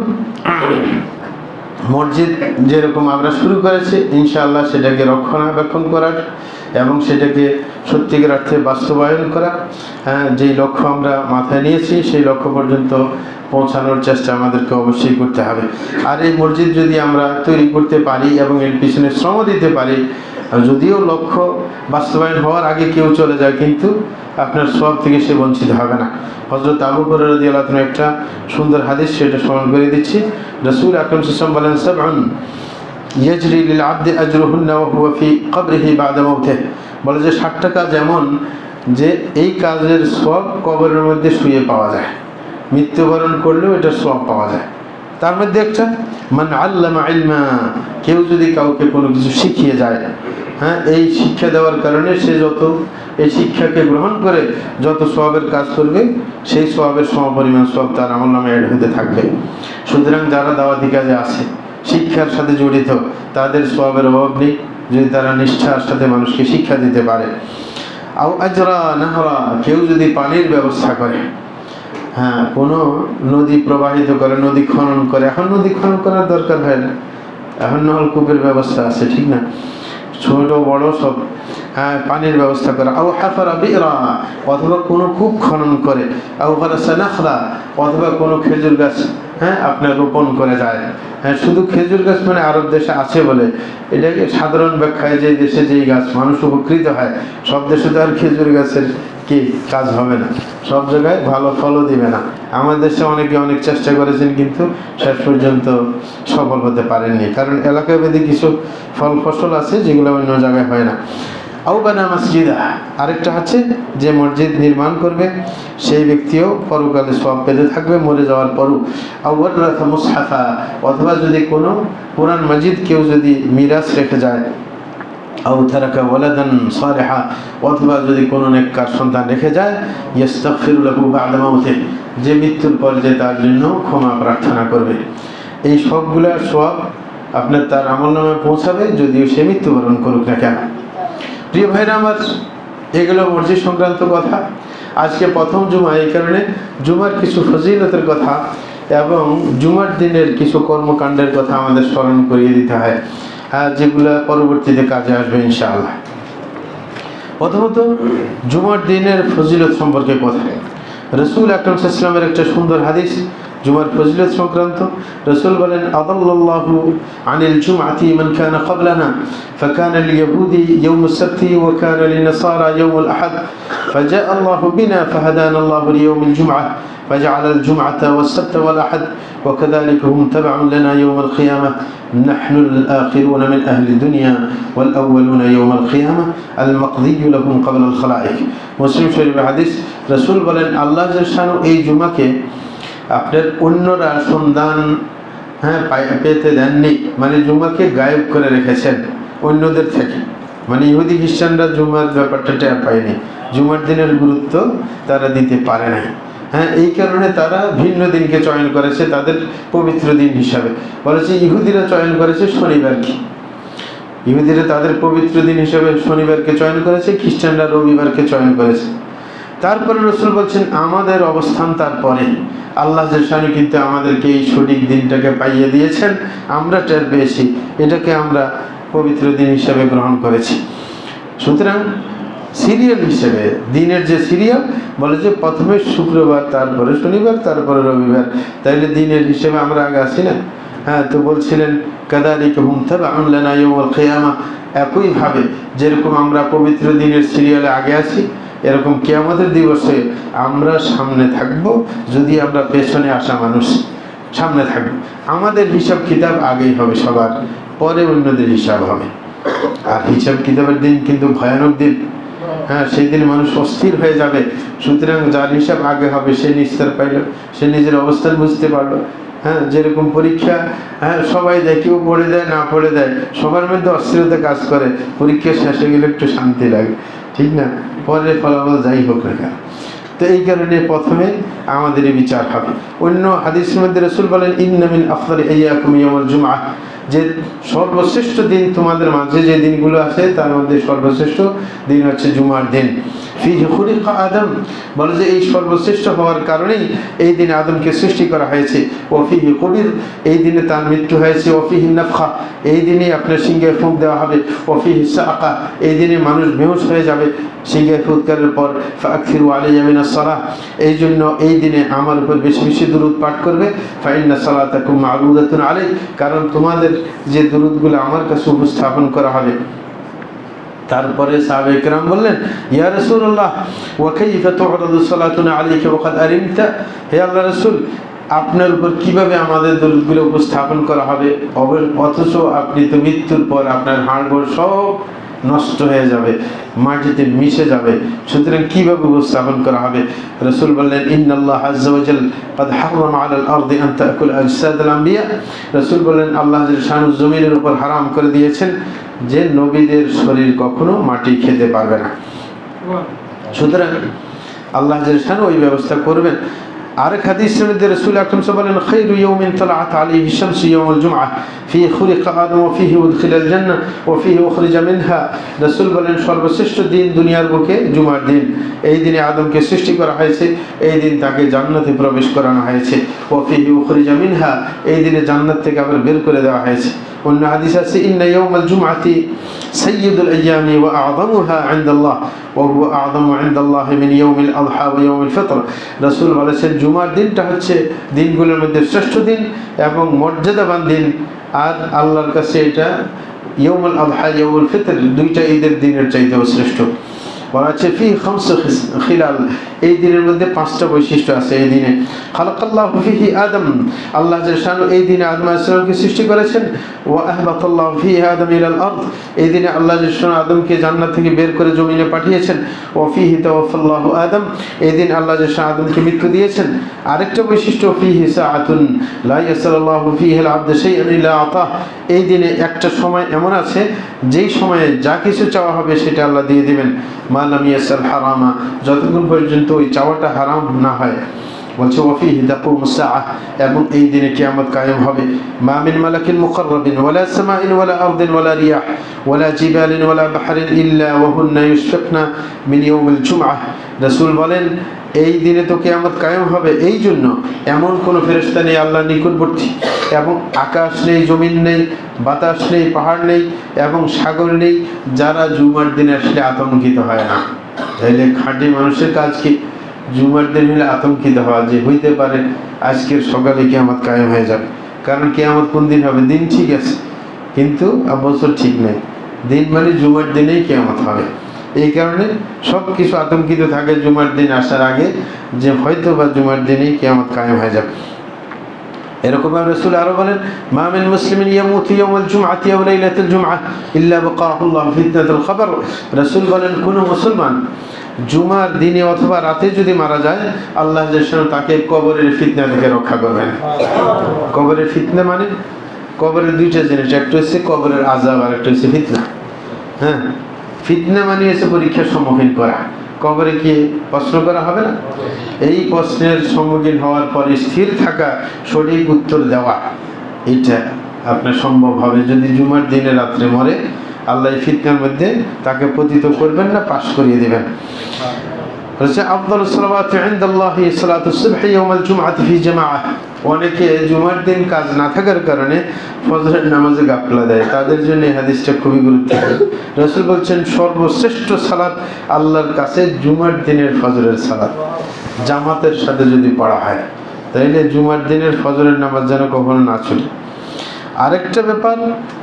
মসজিদ যেরকম আমরা শুরু করেছি ইনশাআল্লাহ সেটাকে রক্ষণাবেক্ষণ করার এবং সেটাকে সত্যিকার অর্থে বাস্তবায়ন করা, যেই লক্ষ্য আমরা মাথায় নিয়েছি সেই লক্ষ্য পর্যন্ত পৌঁছানোর চেষ্টা আমাদেরকে অবশ্যই করতে হবে। আর এই মসজিদ যদি আমরা তৈরি করতে পারি এবং এর পিছনে শ্রম দিতে পারি, যদিও লক্ষ্য বাস্তবায়ন হওয়ার আগে কেউ চলে যায়, কিন্তু আপনার সওয়াব থেকে সে বঞ্চিত হবে না। হযরত আবু হুরায়রা রাদিয়াল্লাহু আনহু একটা সুন্দর হাদিস, সেটা স্মরণ করে দিচ্ছি। রাসূল আকরাম সাল্লাল্লাহু আলাইহি ওয়াসাল্লাম বলেন, সাবউন ইয়াজরি লিল আবদি আজরুহুন্না ওয়া হুয়া ফি কবরিহি বা'দা মাউতিহি। বলে যে 7টা কাজ এমন যে এই কাজের সওয়াব কবরের মধ্যে শুয়ে পাওয়া যায়, মৃত্যুবরণ করলেও এটার সওয়াব পাওয়া যায়। তার মধ্যে একটা, মান আল্লামা ইলমা, কেউ যদি কাউকে কোনো কিছু শিখিয়ে যায়, হ্যাঁ, এই শিক্ষা দেওয়ার কারণে সে যত এই শিক্ষাকে গ্রহণ করে যত সওয়াবের কাজ করবে সেই সওয়াবের সমপরিমাণ সওয়াব তার আমলনামায় অ্যাড হতে থাকবে। সুতরাং যারা দাওয়াতি কাজে আছে, শিক্ষার সাথে জড়িত, তাদের সওয়াবের অভাব নেই যদি তারা নিষ্ঠার সাথে মানুষকে শিক্ষা দিতে পারে। আও আজরা নাহরা, কেউ যদি পানির ব্যবস্থা করে, হ্যাঁ, কোনো নদী প্রবাহিত করে, নদী খনন করে। এখন নদী খনন করার দরকার হয় না, এখন নলকূপের ব্যবস্থা আছে, ঠিক না? ছোট বড় সব, হ্যাঁ, পানির ব্যবস্থা করা। আও হাফারা বিরা, অথবা কোনো কূপ খনন করে। আও গারাসা নাখলা, অথবা কোনো খেজুর গাছ, হ্যাঁ, আপনার রোপণ করে যায়। হ্যাঁ, শুধু খেজুর গাছ মানে আরব দেশে আছে বলে, এটাকে সাধারণ ব্যাখ্যায় যে দেশে যেই গাছ মানুষ উপকৃত হয়, সব দেশে তো আর খেজুর গাছের কি কাজ হবে না, সব জায়গায় ভালো ফলও দিবে না। আমাদের দেশে অনেকে অনেক চেষ্টা করেছেন কিন্তু শেষ পর্যন্ত সফল হতে পারেননি, কারণ এলাকা ভেদে কিছু ফল ফসল আছে যেগুলো অন্য জায়গায় হয় না। আও বানা মসজিদা, আরেকটা হচ্ছে যে মসজিদ নির্মাণ করবে সেই ব্যক্তিও পরকালে সওয়াব পেতে থাকবে মরে যাওয়ার পরও। আও ওয়ারাসা মুসহাফা, অথবা যদি কোনো কোরআন মাজিদ কেউ যদি মিরাস রেখে যায়। আও তারাকা ওয়ালাদান সালিহা, অথবা যদি কোনো নেককার সন্তান রেখে যায়। ইস্তাগফিরু লাহু বা'দা মাউতিহি, যে মৃত্যুর পর যে তার জন্য ক্ষমা প্রার্থনা করবে। এই সবগুলা সওয়াব আপনার তার আমলনামায় পৌঁছাবে, যদিও সে মৃত্যুবরণ করুক না কেন। প্রিয় ভাইরা আমার, এগুলো মসজিদ সংক্রান্ত কথা। আজকে প্রথম জুমা, এই কারণে জুমার কিছু ফজিলতের কথা এবং জুমার দিনের কিছু কর্মকাণ্ডের কথা আমাদের স্মরণ করিয়ে দিতে হয়, যেগুলো পরবর্তীতে কাজে আসবে ইনশাআল্লাহ। প্রথমত জুমার দিনের ফজিলত সম্পর্কে কথা। রাসূল আকরাম সাল্লাল্লাহু আলাইহি ওয়াসাল্লামের একটা সুন্দর হাদিস, জুমার ফজিলত সংক্রান্ত। রাসূল বলেন আদাল্লাহু আনিল জুমআতি মান কানা ক্বাবলানা ফাকানা লিয়াহুদি ইয়াউম আস-সাবতি ওয়া কানা লিনাসারা ইয়াউম আল-আহাদ ফাজা আল্লাহু বিনা ফাহাদানা আল্লাহু লিয়াউম আল-জুমআহ فجعل الجمعة والسبت والأحد وكذلك هم تبع لنا يوم القيامة نحن الآخرون من أهل الدنيا والأولون يوم القيامة المقضي لهم قبل الخلائق مسلم شريف حديث رسول বলেন আল্লাহ জাল্লাহু এই জুমাকে আপনার অন্যরা সন্ধান পেতে দেননি, মানে জুমাকে গায়েব করে রেখেছেন অন্যদের থেকে, মানে ইহুদি খ্রিস্টানরা জুমার ব্যাপারটা টের পায়নি, জুমার দিনের গুরুত্ব তারা দিতে পারে না। এই কারণে তারা ভিন্ন দিনকে চয়ন করেছে তাদের পবিত্র দিন হিসাবে। বলেছে ইহুদিরা চয়ন করেছে শনিবারকে, ইহুদিরা তাদের পবিত্র দিন হিসাবে শনিবারকে চয়ন করেছে, খ্রিস্টানরা রবিবারকে চয়ন করেছে। তারপরে রাসূল বলছেন আমাদের অবস্থান তারপরে আল্লাহ জাল্লাহু কিন্তু আমাদেরকে এই সঠিক দিনটাকে পাইয়ে দিয়েছেন, আমরা টের পেয়েছি, এটাকে আমরা পবিত্র দিন হিসাবে গ্রহণ করেছি। সুতরাং সিরিয়াল হিসেবে দিনের যে সিরিয়াল বলে যে প্রথমে শুক্রবার, তারপরে শনিবার, তারপরে রবিবার, তাইলে দিনের হিসেবে আমরা আগে আসি না? তো বলছিলেন কাযালিকা হুম তাবআউন লানা ইয়াউমাল কিয়ামা, একইভাবে যেরকম আমরা পবিত্র দিনের সিরিয়ালে আগে আসি, এরকম কিয়ামতের দিবসে আমরা সামনে থাকব। যদি আমরা পেছনে আসা মানুষ সামনে থাকব, আমাদের হিসাব কিতাব আগেই হবে সবার, পরে অন্যদের হিসাব হবে। আর হিসাব কিতাবের দিন কিন্তু ভয়ানক দিন, সেই দিন মানুষ অস্থির হয়ে যাবে। সুতরাং যার হিসাব আগে হবে সে নিস্তার পাইল, সে নিজের অবস্থান বুঝতে পারলো। যেরকম পরীক্ষা সবাই দেয়, কেউ পড়ে দেয় না পড়ে দেয়, সবার মধ্যে অস্থিরতা কাজ করে, পরীক্ষা শেষে গেলে একটু শান্তি লাগে, ঠিক না? পরে ফলাফল যাই হোক না কেন। তো এই কারণে প্রথমে আমাদের বিচার হবে। অন্য হাদিসের মধ্যে রাসূল বলেন ইন্না মিন আফদালি আইয়াকুম ইয়াউমুল জুমআহ, যে সর্বশ্রেষ্ঠ দিন তোমাদের মাঝে যে দিনগুলো আছে তার মধ্যে সর্বশ্রেষ্ঠ দিন হচ্ছে জুমার দিন। ফিহি খুলিকা আদম, বলে যে এই সর্বশ্রেষ্ঠ হওয়ার কারণেই এই দিনে আদমকে সৃষ্টি করা হয়েছে। ও ফিহি কবির, এই দিনে তার মৃত্যু হয়েছে। ও ফিহি নাফখা, এই দিনে আপনার সিংহে ফুঁক দেওয়া হবে। ও ফিহি সাআকা, এই দিনে মানুষ বেহুশ হয়ে যাবে সিংহে ফুৎকারের পর। ফাআকসিরু আলাইয়া মিনাস সালাহ, এই জন্য এই দিনে আমার উপর বেশি বেশি দুরূদ পাঠ করবে। ফাইন্না সালাতাকুম মা'রুদাতুন আলাই, কারণ তোমাদের যে দুরূদগুলো আমার কাছে উপস্থাপন করা হবে। তারপরে সাহাবায়ে কেরাম বললেন ইয়া রাসূলুল্লাহ ওয়া কাইফা তু'রাদু সালাতুনা আলাইকা ওয়া ক্বাদ আলিমতা, হে আল্লাহর রাসূল আপনার উপর কিভাবে আমাদের দুরূদগুলো উপস্থাপন করা হবে, অথচ আপনি তো মৃত্যুর পর আপনার হাড়গোড় সব নষ্ট হয়ে যাবে, মাটিতে মিশে যাবে, সুতরাং কিভাবে উপস্থাপন করা হবে? রাসূল বললেন ইন্নাল্লাহ আযজা ওয়া জাল ক্বাদ হারামা আলাল আরদি আন তাকুল আজসাদাল আম্বিয়া, রাসূল বললেন আল্লাহ জাল্লাহু জমিনের উপর হারাম করে দিয়েছেন যে নবীদের শরীর কখনো মাটি খেতে পারবে না। সুতরাং আল্লাহ জাল্লাহু ওই ব্যবস্থা করবেন। আরেক হাদিসের মধ্যে রাসূল আকরাম সাল্লাল্লাহু আলাইহি ওয়া সাল্লাম খায়রু ইয়াউমিন তালাআত আলাইহি শামসু ইয়াউমুল জুমআহ ফিহি খুলিকা আদম ওয়া ফিহি উদখিলাল জান্নাহ ওয়া ফিহি উখরিজা মিনহা, রাসূল বলেন সর্বশ্রেষ্ঠ দিন দুনিয়ার বুকে জুমার দিন। এই দিনে আদমকে সৃষ্টি করা হয়েছে, এই দিন তাকে জান্নাতে প্রবেশ করানো হয়েছে। ওয়া ফিহি উখরিজা মিনহা, এই দিনে জান্নাত থেকে আবার বের করে দেওয়া হয়েছে। অন্য হাদিস আছে ইন্না ইয়াউমাল জুমআতি সাইয়্যিদুল আইয়ামি ওয়া আ'যামুহা ইনদাল্লাহ ওয়া হুয়া আ'যামু ইনদাল্লাহি মিন ইয়াউমিল আযহা ওয়া ইয়াউমিল ফিতর, রাসূল বলেছেন জুমার দিনটা হচ্ছে দিনগুলোর মধ্যে শ্রেষ্ঠ দিন এবং মর্যাদাবান দিন, আর আল্লাহর কাছে এটা ইয়াউমুল আযহা ইয়াউমুল ফিতর দুইটা ঈদের দিনের চাইতেও শ্রেষ্ঠ। বলা আছে ফি খামসু খিলাল, এই দিনের মধ্যে পাঁচটা বৈশিষ্ট্য আছে। এই দিনে খালাকাল্লাহু ফিহি আদম, আল্লাহ জাল্লাহু এই দিনে আদম আলাইহিস সালামকে সৃষ্টি করেছেন। ওয়া আহবাতাল্লাহু ফিহি আদম ইলাল আরদ, এই দিনে আল্লাহ জাল্লাহু আদমকে জান্নাত থেকে বের করে জমিনে পাঠিয়েছেন। ওয়া ফিহি তাওয়াফাল্লাহু আদম, এই দিন আল্লাহ জাল্লাহু আদমকে মৃত্যু দিয়েছেন। আরেকটা বৈশিষ্ট্য ফিহি সাআতুন লা ইয়াসাল্লাহু ফিহি আল আবদ শাইআন ইল্লা আতা, এই দিনে একটা সময় এমন আছে যেই সময়ে যা কিছু চাওয়া হবে সেটা আল্লাহ দিয়ে দিবেন। মা লাম ইয়াসাল হারামা, যতক্ষণ পর্যন্ত ওই চাওয়াটা হারাম না হয়। বলছে ওয়া ফিহি তাকুমুস সাআহ, এবং এই দিনে কিয়ামত কায়েম হবে। মা মিন মালাকিন মুকাররাবিন ওয়ালা সামাইন ওয়ালা আরদিন ওয়ালা রিয়াহ ওয়ালা জিবালিন ওয়ালা বাহরিন ইল্লা ওয়া হুন্না ইউশফিকনা মিন ইয়াউমিল জুমআহ, রাসূল বলেন এই দিনে তো কিয়ামত কায়েম হবে, এই জন্য এমন কোনো ফেরেশতা নেই আল্লাহর নিকটবর্তী, এবং আকাশ নেই, জমিন নেই, বাতাস নেই, পাহাড় নেই এবং সাগর নেই যারা জুমার দিনে আসলে আতঙ্কিত হয় না। তাইলে খাঁটি মানুষের কাজ কি? জুমার দিন হলে আতঙ্কিত হওয়া যে হইতে পারে আজকের সকালে কিয়ামত কায়েম হয়ে যাবে। কারণ কিয়ামত কোন দিন হবে? দিন ঠিক আছে কিন্তু বছর ঠিক নেই। দিন মানে জুমার দিনেই কিয়ামত হবে। এই কারণে সব কিছু আতঙ্কিত থাকে জুমার দিন আসার আগে যে হয়তো বা জুমার দিনেই কিয়ামত কায়েম হয়ে যাবে। এরকম রাসূল আরো বলেন, মা মিন মুসলিমিন ইয়ামুতু ইয়াওমাল জুমআতি আও লাইলাতুল জুমআহ ইল্লা বাকাহুল্লাহু ফিতনাতুল কবর। রাসূল বলেন, কোন মুসলমান জুমার দিনে অথবা রাতে যদি মারা যায়, আল্লাহ জাল্লাহু তাকে কবরের ফিতনা থেকে রক্ষা করবেন। কবরের ফিতনা মানে কবরের দুইটা জিনিস, একটা হচ্ছে কবরের আযাব আর একটা হচ্ছে ফিতনা। হ্যাঁ, ফিতনা মানে হচ্ছে পরীক্ষার সম্মুখীন করা। কবরে কি প্রশ্ন করা হবে না? এই প্রশ্নের সম্মুখীন হওয়ার পরে স্থির থাকা, সঠিক উত্তর দেওয়া, এটা আপনার সম্ভব হবে যদি জুমার দিনে রাত্রে মরে। আল্লাহ ফিতনার মধ্যে তাকে পতিত করবেন না, পাশ করিয়ে দেবেন। আফদালুস সালাওয়াতি ইনদাল্লাহি সালাতুস সুবহি ইয়াওমাল জুমআতি ফি জামাআহ। অনেকে জুমার দিন কাজ না থাকার কারণে ফজরের নামাজে গাফলা দেয়, তাদের জন্য এই হাদিসটা খুবই গুরুত্বপূর্ণ। রাসূল বলছেন, সর্বশ্রেষ্ঠ সালাত আল্লাহর কাছে জুমার দিনের ফজরের সালাত, জামাতের সাথে যদি পড়া হয়। তাইলে জুমার দিনের ফজরের নামাজ যেন কখনো না ছুটে। আরেকটা ব্যাপার,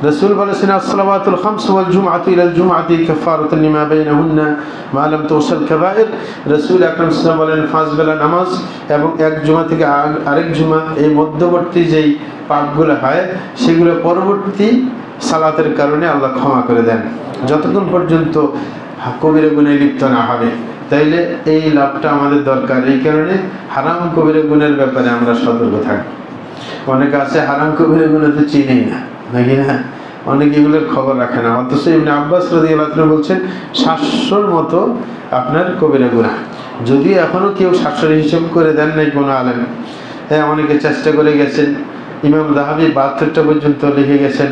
রাসূল বলেছেন, আসসালাওয়াতুল খামস ওয়াল জুমআতু ইলাল জুমআতি কাফারাতুন লিমা বাইনাহুন্না মা লাম তুসাল কাবায়ের। রাসূল আকরাম সাল্লাল্লাহু আলাইহি ওয়াসাল্লাম বলেন, পাঁচ বেলা নামাজ এবং এক জুমা থেকে আরেক জুমা, এই মধ্যবর্তী যেই পাপগুলো হয় সেগুলো পরবর্তী সালাতের কারণে আল্লাহ ক্ষমা করে দেন, যতক্ষণ পর্যন্ত কবিরা গুনাহে লিপ্ত না হবে। তাইলে এই লাভটা আমাদের দরকার। এই কারণে হারাম কবিরা গুনাহের ব্যাপারে আমরা সতর্ক থাকব। অনেকে আছে হারাম কবিরা গুনাহ তো চিনেই না, নাকি না? অনেকে এগুলোর খবর রাখে না। অথচ ইবনে আব্বাস রাদিয়াল্লাহু আনহু বলছেন 700-র মতো আপনার কবিরা গুনাহ, যদি এখনো কেউ 700 হিসাব করে দেন নাই কোনো আলেম। হ্যাঁ, অনেকে চেষ্টা করে গেছেন, ইমাম যাহাবী 72টা পর্যন্ত লিখে গেছেন।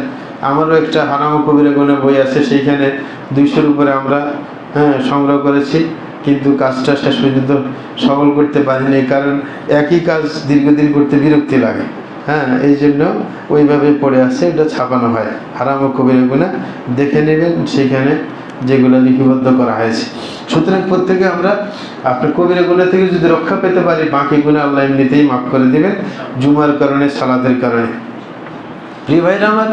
আমারও একটা হারাম ও কবিরা গুনাহ বই আছে, সেইখানে 200-র উপরে আমরা সংগ্রহ করেছি, কিন্তু কাজটা শেষ পর্যন্ত সফল করতে পারিনি। কারণ একই কাজ দীর্ঘদিন করতে বিরক্তি লাগে। হ্যাঁ, এই জন্য ওইভাবে পড়ে আছে, এটা ছাপানো হয়। হারাম ও কবিরা গুনাহ দেখে নেবেন সেখানে যেগুলো লিপিবদ্ধ করা হয়েছে। সুতরাং প্রত্যেকে আমরা আপনার কবিরা গুনাহ থেকে যদি রক্ষা পেতে পারি, বাকি গুনাহ আল্লাহ এমনিতেই মাফ করে দিবেন জুমার কারণে, সালাতের কারণে। প্রিয় ভাইরা আমার,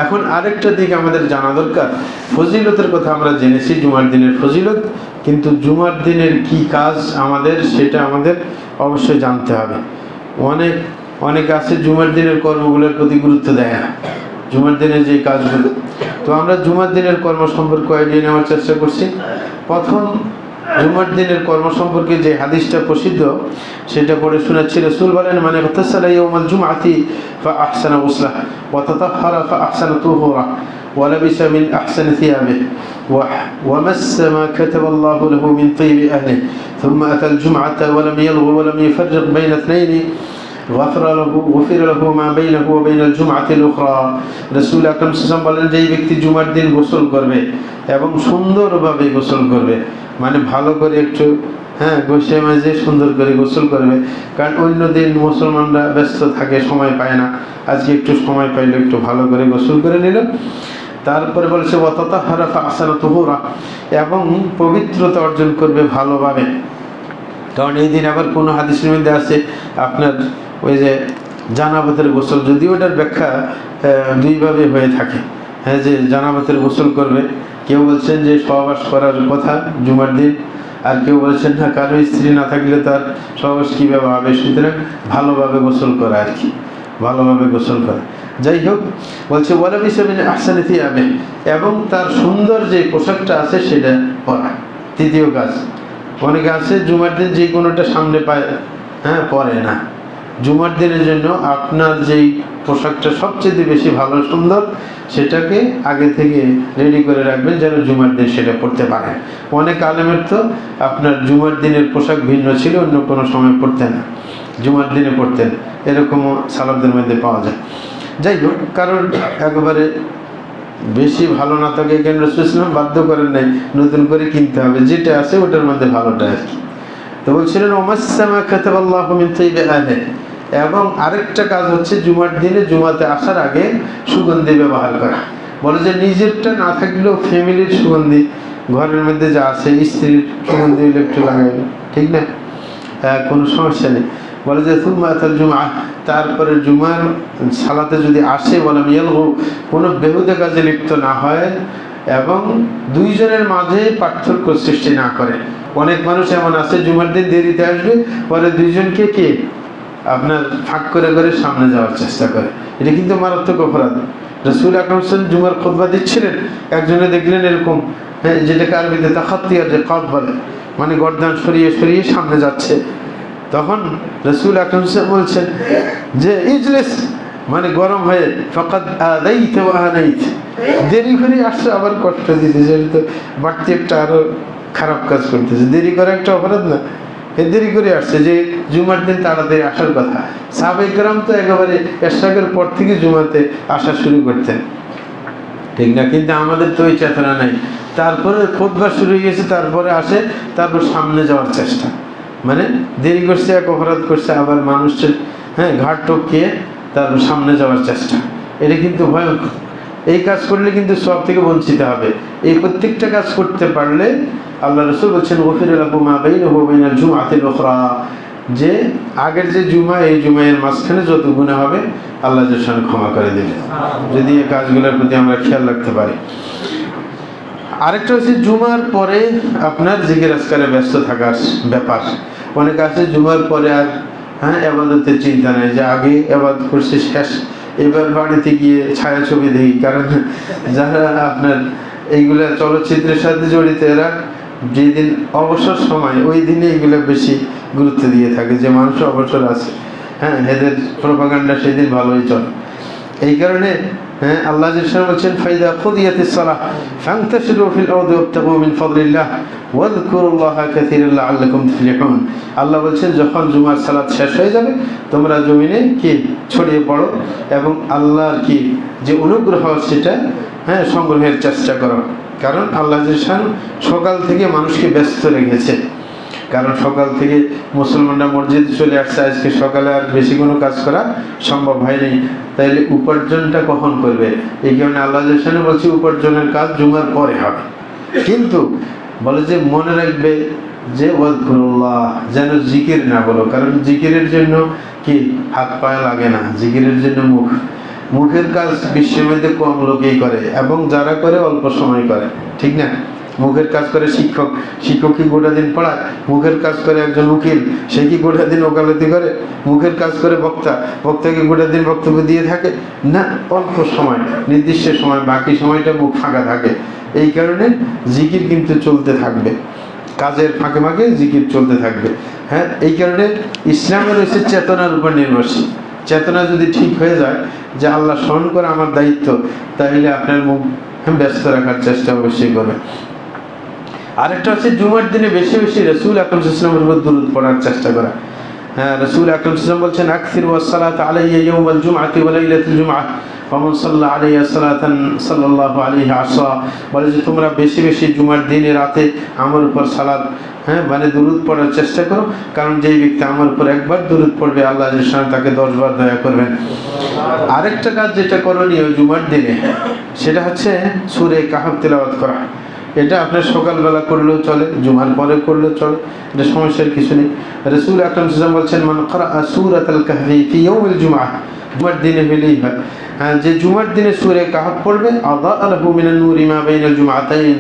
এখন আরেকটা দিক আমাদের জানা দরকার। ফজিলতের কথা আমরা জেনেছি, জুমার দিনের ফজিলত, কিন্তু জুমার দিনের কি কাজ আমাদের, সেটা আমাদের অবশ্যই জানতে হবে। অনেক আছে জুমার দিনের কর্মগুলোর প্রতি গুরুত্ব দেয় না, জুমার দিনের যে কাজগুলো। তো আমরা জুমার দিনের কর্ম সম্পর্কে আইডিয়া নেওয়ার চেষ্টা করছি। প্রথম জুমার দিনের কর্ম সম্পর্কে যে হাদিসটা প্রসিদ্ধ, সেটা পড়ে শোনাচ্ছি। রাসূল বলেন, মানে ইগতাসালা ইয়াওমাল জুমআতি ফাআহসানা গুসলাহু ওয়া তাতাহহারা ফাআহসানা তুহুরাহু ওয়া লাবিসা মিন আহসানি থিয়াবিহি ওয়া মাসসা মা কাতাবাল্লাহু লাহু মিন তিয়্যিবি আহলিহি থুম্মা আতাল জুমআতা ওয়া লাম ইয়ালগু ওয়া লাম ইফাররিক বাইনা ইথনাইনি غفر له ما بينه وبين الجمعة الأخرى। রাসূল আকরাম সাল্লাল্লাহু আলাইহি ওয়াসাল্লাম বলেন, যেই ব্যক্তি জুমার দিন গোসল করবে এবং সুন্দরভাবে গোসল করবে, মানে ভালো করে একটু গোসে মেজে সুন্দর করে গোসল করবে। কারণ অন্য দিন মুসলমানরা ব্যস্ত থাকে, সময় পায় না। আজকে একটু সময় পাইলে একটু ভালো করে গোসল করে নিল। তারপরে বলেছে ওয়া তাতাহহারা ফাআহসানা তুহুরাহু, এবং পবিত্রতা অর্জন করবে ভালোভাবে। কারণ এই দিন আবার কোনো হাদিসের মধ্যে আছে আপনার ওই যে জানাবাতের গোসল, যদিও ওটার ব্যাখ্যা দুইভাবে হয়ে থাকে। হ্যাঁ, যে জানাবাতের গোসল করবে, কেউ বলছেন যে সহবাস করার কথা জুমার দিন, আর কেউ বলছেন না, কারো স্ত্রী না থাকলে তার সহবাস কীভাবে হবে। সুতরাং ভালোভাবে গোসল করা আর কি, ভালোভাবে গোসল করা। যাই হোক, বলছে ওয়ালা বিসা মিন আহসানি থিয়াবিহি, এবং তার সুন্দর যে পোশাকটা আছে সেটা পরা। তৃতীয় কাজ, অনেকে আছে জুমার দিন যে কোনোটা সামনে পায়, পরে না। জুমার দিনের জন্য আপনার যেই পোশাকটা সবচেয়ে বেশি ভালো সুন্দর, সেটাকে আগে থেকে রেডি করে রাখবেন যেন জুমার দিন সেটা পড়তে পারেন। অনেক আলেমের তো আপনার জুমার দিনের পোশাক ভিন্ন ছিল, অন্য কোনো সময় পড়তেন না, জুমার দিনে পড়তেন, এরকমও সালাফদের মধ্যে পাওয়া যায়। যাই হোক, কারণ একেবারে বেশি ভালো না থাকে কেন রাসূল সাল্লাল্লাহু আলাইহি ওয়াসাল্লাম বাধ্য করেন নাই, নতুন করে কিনতে হবে, যেটা আছে ওটার মধ্যে ভালোটা আর কি। তো বলছিলেন ওমাসসামা কাতাবাল্লাহু মিন তিয়্যিবি আহলিহি, এবং আরেকটা কাজ হচ্ছে জুমার দিনে জুমাতে আসার আগে সুগন্ধি ব্যবহার করা। বলে যে নিজেরটা না থাকলেও ফ্যামিলির সুগন্ধি, ঘরের মধ্যে যা আছে, স্ত্রীর সুগন্ধি একটু লাগাইবে, ঠিক না? কোনো সমস্যা নেই। বলে যে সুম্মা আতাল জুমআ, তারপরে জুমার সালাতে যদি আসে, বলে ইয়ালগু, কোনো বেহুদা কাজে লিপ্ত না হয় এবং দুইজনের মাঝে পার্থক্য সৃষ্টি না করে। অনেক মানুষ এমন আছে জুমার দিন দেরিতে আসবে, পরে দুইজনকে কে আপনার ফাঁক করে করে সামনে যাওয়ার চেষ্টা করে। এটা কিন্তু মারাত্মক অপরাধ। রাসূল আকরাম সাল্লাল্লাহু আলাইহি ওয়াসাল্লাম জুমার খুতবা দিচ্ছিলেন, একজনে দেখলেন এরকম, যেটাকে আরবিতে তাখাত্তিয়ার যে কাত বলে, মানে গর্দান সরিয়ে সরিয়ে সামনে যাচ্ছে। তখন রাসূল আকরাম সাল্লাল্লাহু আলাইহি ওয়াসাল্লাম বলছেন যে ইজলিস, মানে গরম হয়ে, ফাকাদ আদাইতা ওয়া আনাইত, দেরি করে আসছে আবার কষ্ট দিতেছে, তো বাড়তি একটা আরো খারাপ কাজ করতেছে। দেরি করা একটা অপরাধ না? দেরি করে আসছে, যে জুমার দিন তাড়াতাড়ি আসার কথা। সাহাবায়ে কেরাম তো একেবারে ইশরাকের পর থেকে জুমাতে আসা শুরু করতেন, ঠিক না? কিন্তু আমাদের তো ওই চেতনা নাই। তারপরে খুতবা শুরু হয়ে গেছে, তারপরে আসে, তারপর সামনে যাওয়ার চেষ্টা, মানে দেরি করছে, এক অপরাধ করছে, আবার মানুষের ঘাট টপকিয়ে তারপর সামনে যাওয়ার চেষ্টা। এটা কিন্তু ভয়ঙ্কর। এই কাজ করলে কিন্তু সব থেকে বঞ্চিত হবে। এই প্রত্যেকটা কাজ করতে পারলে আল্লাহ রাসূল বলছেন গফিরা লাকুম মা বাইনাহু ওয়া বাইনাল জুমআতিল উখরা, যে আগের যে জুমা, এই জুমায়ের মাঝখানে যত গুনাহ হবে আল্লাহ জান ক্ষমা করে দেবে, যদি এই কাজগুলোর প্রতি আমরা খেয়াল রাখতে পারি। আরেকটা হচ্ছে জুমার পরে আপনার জিকির আজকারে ব্যস্ত থাকার ব্যাপার। অনেক আছে জুমার পরে আর ইবাদতের চিন্তা নেই, যে আগে ইবাদত করছে শেষ, এবার বাড়িতে গিয়ে ছায়াছবি দেখি। কারণ যারা আপনার এইগুলা চলচ্চিত্রের সাথে জড়িত, এরা যেদিন অবসর সময় ওই দিনে এইগুলো বেশি গুরুত্ব দিয়ে থাকে, যে মানুষ অবসর আছে, এদের প্রোপাগান্ডা সেদিন ভালোই চলে। এই কারণে আল্লাহ জাল্লাল্লাহু বলছেন ফাইদা কুদিয়াতিস সালাহ ফান্তাশিরু ফিল আরদি ওয়াবতাগু মিন ফাদলিল্লাহ ওয়াযকুরুল্লাহা কাসীরান লাআল্লাকুম তুফলিহুন। আল্লাহ বলছেন যখন জুমার সালাত শেষ হয়ে যাবে, তোমরা জমিনে কি ছড়িয়ে পড়ো এবং আল্লাহর কি যে অনুগ্রহ সেটা সংগ্রহের চেষ্টা করো। কারণ আল্লাহ জাল্লাল্লাহু সকাল থেকে মানুষকে ব্যস্ত রেখেছে। কারণ সকাল থেকে মুসলমানরা মসজিদে চলে আসছে, আজকে সকালে আর বেশি কোনো কাজ করা সম্ভব হয়নি, তাইলে উপার্জনটা কখন করবে? এই কারণে আল্লাহ জাল্লাল্লাহু বলছে উপার্জনের কাজ জুমার পরে হবে। কিন্তু বলে যে মনে রাখবে যে ওয়াজকুরুল্লাহ, যেন জিকির না বলো। কারণ জিকিরের জন্য কি হাত পায়ে লাগে না, জিকিরের জন্য মুখের কাজ বিশ্বের মধ্যে কম লোকেই করে, এবং যারা করে অল্প সময় করে, ঠিক না? মুখের কাজ করে শিক্ষক, শিক্ষক কি গোটা দিন পড়ায়? মুখের কাজ করে একজন উকিল, সে কি গোটা দিন ওকালতি করে? মুখের কাজ করে বক্তা, বক্তা কি গোটা দিন বক্তব্য দিয়ে থাকে? না, অল্প সময়, নির্দিষ্ট সময়, বাকি সময়টা মুখ ফাঁকা থাকে। এই কারণে জিকির কিন্তু চলতে থাকবে, কাজের ফাঁকে ফাঁকে জিকির চলতে থাকবে। এই কারণে ইসলামের হচ্ছে চেতনার উপর নির্ভরশীল। চেতনা যদি ঠিক হয়ে যায় যে আল্লাহ স্মরণ করা আমার দায়িত্ব, তাহলে আপনার মুখ ব্যস্ত রাখার চেষ্টা অবশ্যই করবে। আরেকটা হচ্ছে জুমার দিনে বেশি বেশি রাসূল আকরাম সাল্লাল্লাহু আলাইহি ওয়াসাল্লামের উপর দরুদ পড়ার চেষ্টা করা। রাসূল আকরাম সাল্লাল্লাহু আলাইহি ওয়াসাল্লাম বলছেন আকসিরু ওয়াস-সালাতা আলাইয়া ইয়াওমাল জুমআতি ওয়া লাইলাতুল জুমআহ ফামান সাল্লা আলাইয়া সালাতান সাল্লাল্লাহু আলাইহি আসা। বলে যে তোমরা বেশি বেশি জুমার দিনে রাতে আমার উপর সালাত মানে দরুদ পড়ার চেষ্টা করো, কারণ যেই ব্যক্তি আমার উপর একবার দরুদ পড়বে আল্লাহ জাল্লাল্লাহু তাকে 10 বার দয়া করবেন। আরেকটা কাজ যেটা করণীয় জুমার দিনে, সেটা হচ্ছে সূরা কাহফ তেলাওয়াত করা। এটা আপনার সকালবেলা করলেও চলে, জুমার পরে করলেও চলে, এটা সমস্যার কিছু নেই। রাসূল আকরাম সাল্লাল্লাহু আলাইহি ওয়াসাল্লাম বলছেন মান ক্বারা সূরাতাল কাহফি ফি ইয়াউমিল জুমআহ, জুমার দিনে হলেই হয়, যে জুমার দিনে সূরা কাহফ পড়বে আদা লাহু মিনান নূরি মা বাইনাল জুমআতাইন,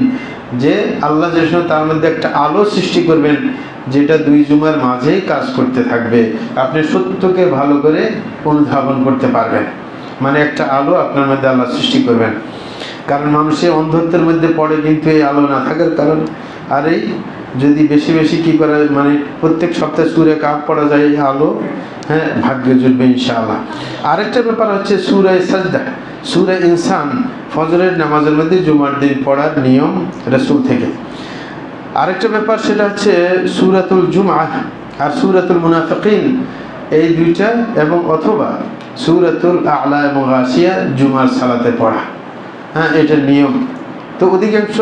যে আল্লাহ জাল্লাল্লাহু তার মধ্যে একটা আলো সৃষ্টি করবেন, যেটা দুই জুমার মাঝেই কাজ করতে থাকবে। আপনি সত্যকে ভালো করে অনুধাবন করতে পারবেন, মানে একটা আলো আপনার মধ্যে আল্লাহ সৃষ্টি করবেন। কারণ মানুষের অন্ধত্বের মধ্যে পড়ে কিন্তু এই আলো না থাকার কারণ। আর এই যদি বেশি বেশি কি করা, মানে প্রত্যেক সপ্তাহে সূরা কাহফ পড়া যায়, এই আলো ভাগ্যে জুটবে ইনশাআল্লাহ। আরেকটা ব্যাপার হচ্ছে সূরা সাজদা, সূরা ইনসান ফজরের নামাজের মধ্যে জুমার দিন পড়ার নিয়ম রাসূল থেকে। আরেকটা ব্যাপার সেটা হচ্ছে সূরাতুল জুমআহ আর সূরাতুল মুনাফিকিন, এই দুইটা এবং অথবা সূরাতুল আ'লা এবং গাশিয়া জুমার সালাতে পড়া, এটার নিয়ম। তো অধিকাংশ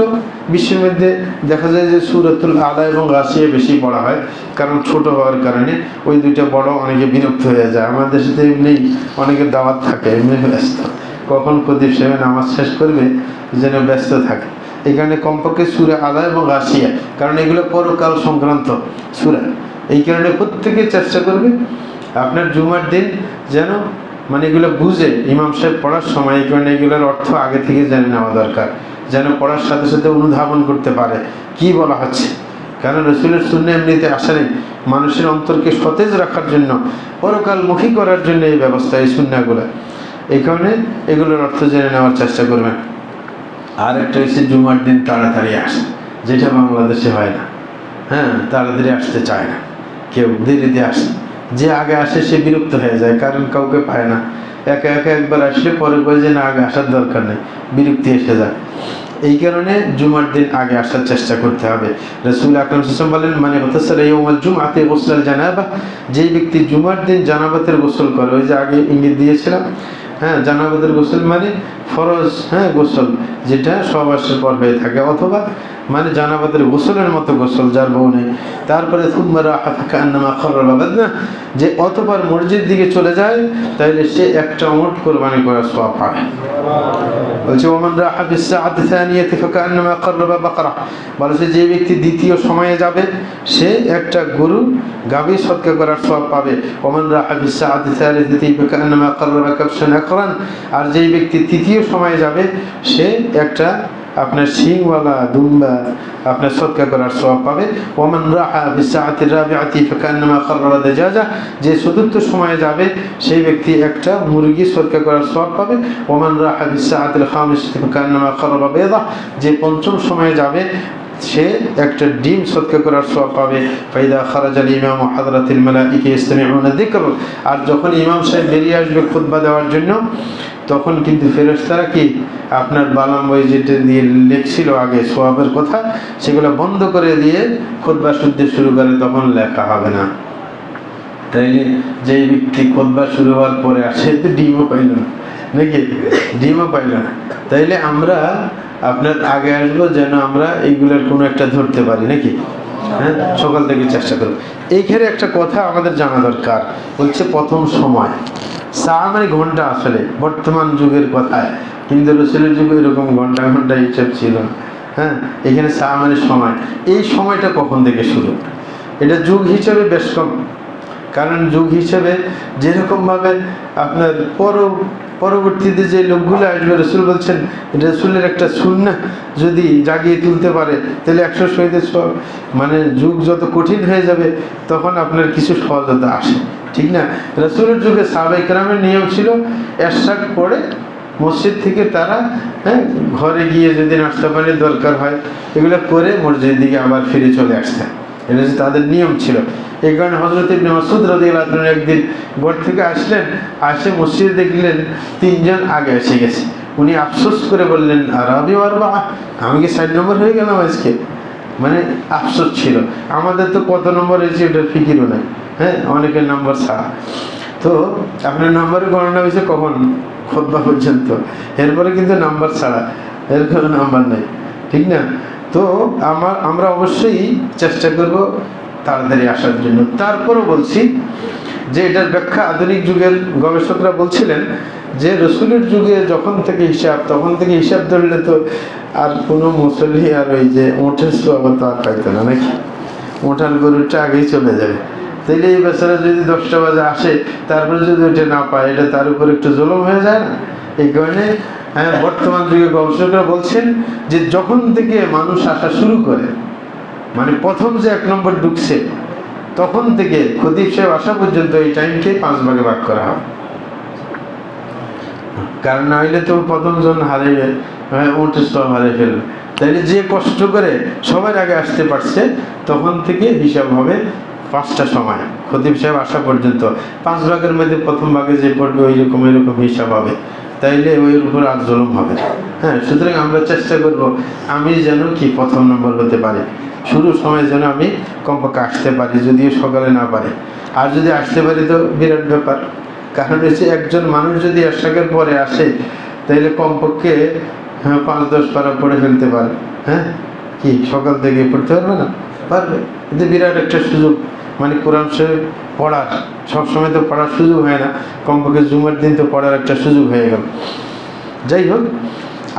বিশ্বের মধ্যে দেখা যায় যে সূরাতুল আ'লা এবং গাশিয়া বেশি পড়া হয়, কারণ ছোট হওয়ার কারণে ওই দুইটা বড় অনেকে বিরক্ত হয়ে যায়। আমাদের সাথে এমনি অনেকের দাওয়াত থাকে, এমনি ব্যস্ত, কখন প্রদীপ সাহেব নামাজ শেষ করবে যেন ব্যস্ত থাকে। এই কারণে কমপক্ষে সূরা আ'লা এবং গাশিয়া, কারণ এগুলো পরকাল সংক্রান্ত সূরা, এই কারণে প্রত্যেকে চেষ্টা করবে আপনার জুমার দিন যেন মানে এগুলো বুঝে ইমাম সাহেব পড়ার সময়, এই কারণে এগুলোর অর্থ আগে থেকে জেনে নেওয়া দরকার, যেন পড়ার সাথে সাথে অনুধাবন করতে পারে কি বলা হচ্ছে। কারণ রসুলের সুন্নাহ এমনিতে আসে নেই, মানুষের অন্তরকে সতেজ রাখার জন্য, পরকালমুখী করার জন্য এই ব্যবস্থা, এই সুন্নাহগুলো। এই কারণে এগুলোর অর্থ জেনে নেওয়ার চেষ্টা করবেন। আর একটা হচ্ছে জুমার দিন তাড়াতাড়ি আসে, যেটা বাংলাদেশে হয় না। হ্যাঁ, তাড়াতাড়ি আসতে চায় না কেউ, দেরি দিয়ে আসে। যে আগে আসে সে বিরক্ত হয়ে যায়, কারণ কাউকে পায় না। একা একা একবার আসলে পরে কয়ে যে না, আগে আসার দরকার নেই, বিরক্তি এসে যায়। এই কারণে জুমার দিন আগে আসার চেষ্টা করতে হবে। রাসূল আকরাম সাল্লাল্লাহু আলাইহি ওয়াসাল্লাম বলেন, মানে হতাসাল ইয়াউমুল জুমআতি গুসলাল জানাবা, যেই ব্যক্তি জুমার দিন জানাবাতের গোসল করে, ওই যে আগে ইঙ্গিত দিয়েছিলাম, হ্যাঁ, জানাবাতের গোসল মানে ফরজ, হ্যাঁ, গোসল যেটা সহবাসের পর হয়ে থাকে, অথবা মানে জানাবাতের গোসলের মতো গোসল যার বউ নেই। তারপরে সুম্মা রাহা ফাকান্নামা খাররাবা বাদনা, যে অতঃপর মসজিদ দিকে চলে যায়, তাহলে সে একটা উট কোরবানি করার সওয়াব পাবে। বলছে ওমান রাহা ফিস সাআতি সানিয়াতি ফাকান্নামা কাররাবা বাকরা, বলছে যে ব্যক্তি দ্বিতীয় সময়ে যাবে সে একটা গরু গাভী সদকা করার সওয়াব পাবে। ওমান রাহা ফিস সাআতি সালিসাতি ফাকান্নামা কাররাবা কাবশান আকরান, আর যেই ব্যক্তি তৃতীয় সময়ে যাবে সে একটা আপনার শিংওয়ালা দুম্বা আপনার সদকা করার সওয়াব পাবে। ওমান রাহা ফিস সাআতি রাবিআতি ফাকান্নামা কাররাবা দাজাজা, যে চতুর্থ সময়ে যাবে সেই ব্যক্তি একটা মুরগি সদকা করার সওয়াব পাবে। ওমান রাহা ফিস সাআতিল খামিসাতি ফাকান্নামা কাররাবা বাইদা, যে পঞ্চম সময়ে যাবে সে একটা ডিম সদকা করার সওয়াব পাবে। ফাইদা খারাজাল ইমাম হাযরাতিল মালাইকা ইসতামিউনা যিকর, আর যখন ইমাম সাহেব বেরিয়ে আসবে খুতবা দেওয়ার জন্য, তখন কিন্তু ফেরেশতারা কি আপনার বালাম বই যেটা দিয়ে লিখছিল আগে সওয়াবের কথা, সেগুলো বন্ধ করে দিয়ে খুতবা শুনতে শুরু করে, তখন লেখা হবে না। তাইলে যেই ব্যক্তি খুতবা শুরু হওয়ার পরে আসে তো ডিমও পাইল না, নাকি ডিমও পাইল না। তাইলে আমরা আপনার আগে আসবো যেন আমরা এইগুলোর কোনো একটা ধরতে পারি, নাকি? হ্যাঁ, সকাল থেকে চেষ্টা করব। এইখানে একটা কথা আমাদের জানা দরকার, বলছে প্রথম সময় সা মানে ঘন্টা, আসলে বর্তমান যুগের কথায়, কিন্তু রসুলের যুগে এরকম ঘন্টা ঘন্টা হিসাব ছিল না। হ্যাঁ, এখানে সা মানে সময়। এই সময়টা কখন থেকে শুরু? এটা যুগ হিসেবে বেশ কম, কারণ যুগ হিসেবে যেরকমভাবে আপনার পরবর্তীতে যে লোকগুলো আসবে, রসুল বলছেন রসুলের একটা সুন্নাহ যদি জাগিয়ে তুলতে পারে তাহলে 100 শহীদের সওয়াব। মানে যুগ যত কঠিন হয়ে যাবে তখন আপনার কিছু সহজতা আসে, ঠিক না? রসুলের যুগে সাহাবায়ে কেরামের নিয়ম ছিল এশার পরে মসজিদ থেকে তারা ঘরে গিয়ে যদি নাস্তা পানির দরকার হয় এগুলো করে মসজিদের দিকে আবার ফিরে চলে আসতেন, এটা তাদের নিয়ম ছিল। এই কারণে হযরত ইবনে মাসউদ রাদিয়াল্লাহু আনহু একদিন ঘর থেকে আসলেন, আসে মসজিদে দেখলেন 3 জন আগে এসে গেছে। উনি আফসোস করে বললেন, আরাবি আরবা, আমি কি 60 নম্বর হয়ে গেলাম আজকে? মানে আফসোস ছিল। আমাদের তো কত নম্বর হয়েছে এটার ফিকিরও নাই, হ্যাঁ, অনেকের নম্বর ছাড়া। তো আপনার নম্বরের গণনা হয়েছে কখন? খুতবা পর্যন্ত, এরপরে কিন্তু নাম্বার ছাড়া, এর কোনো নাম্বার নেই, ঠিক না? তো আমরা অবশ্যই চেষ্টা করব তাড়াতাড়ি আসার জন্য। তারপরও বলছি যে এটার ব্যাখ্যা আধুনিক যুগের গবেষকরা বলছিলেন যে রসুলের যুগে যখন থেকে হিসাব, তখন থেকে হিসাব ধরলে তো আর কোনো মুসল্লি আর ওই যে ওঠের সোয়াব তো আর পাইতো না, নাকি? ওঠার গরুটা আগেই চলে যাবে। তাইলে এই বেচারা যদি 10টা বাজে আসে তারপরে যদি ওইটা না পায়, এটা তার উপর একটু জুলুম হয়ে যায় না? এই কারণে বর্তমান যুগে গবেষকরা বলছেন যে যখন থেকে মানুষ আসা শুরু করে, মানে প্রথম যে 1 নম্বর ঢুকছে তখন থেকে খতিব সাহেব আসা পর্যন্ত এই টাইমকে 5 ভাগে ভাগ করা হয়। কারণ না হইলে তো প্রথম জন হারিয়ে উঠের সব হারিয়ে ফেলবে। তাইলে যে কষ্ট করে সবার আগে আসতে পারছে তখন থেকে হিসাব হবে 5টা সময় খতিব সাহেব আসা পর্যন্ত। 5 ভাগের মধ্যে প্রথম ভাগে যে পড়বে ওই রকম এরকম হিসাব হবে, তাইলে ওই উপর আর জুলুম হবে। হ্যাঁ, সুতরাং আমরা চেষ্টা করব আমি যেন কি প্রথম নম্বর হতে পারি, শুরুর সময় যেন আমি কমপক্ষে আসতে পারি, যদিও সকালে না পারে। আর যদি আসতে পারি তো বিরাট ব্যাপার, কারণ হচ্ছে একজন মানুষ যদি এশারের পরে আসে তাইলে কমপক্ষে 5-10 পারা পড়ে ফেলতে পারে। হ্যাঁ, কি সকাল থেকে পড়তে পারবে না? পারবে। কিন্তু বিরাট একটা সুযোগ, মানে কোরআন শরীফ পড়ার সবসময় তো পড়ার সুযোগ হয় না, কমপক্ষে জুমার দিন তো পড়ার একটা সুযোগ হয়ে গেল। যাই হোক,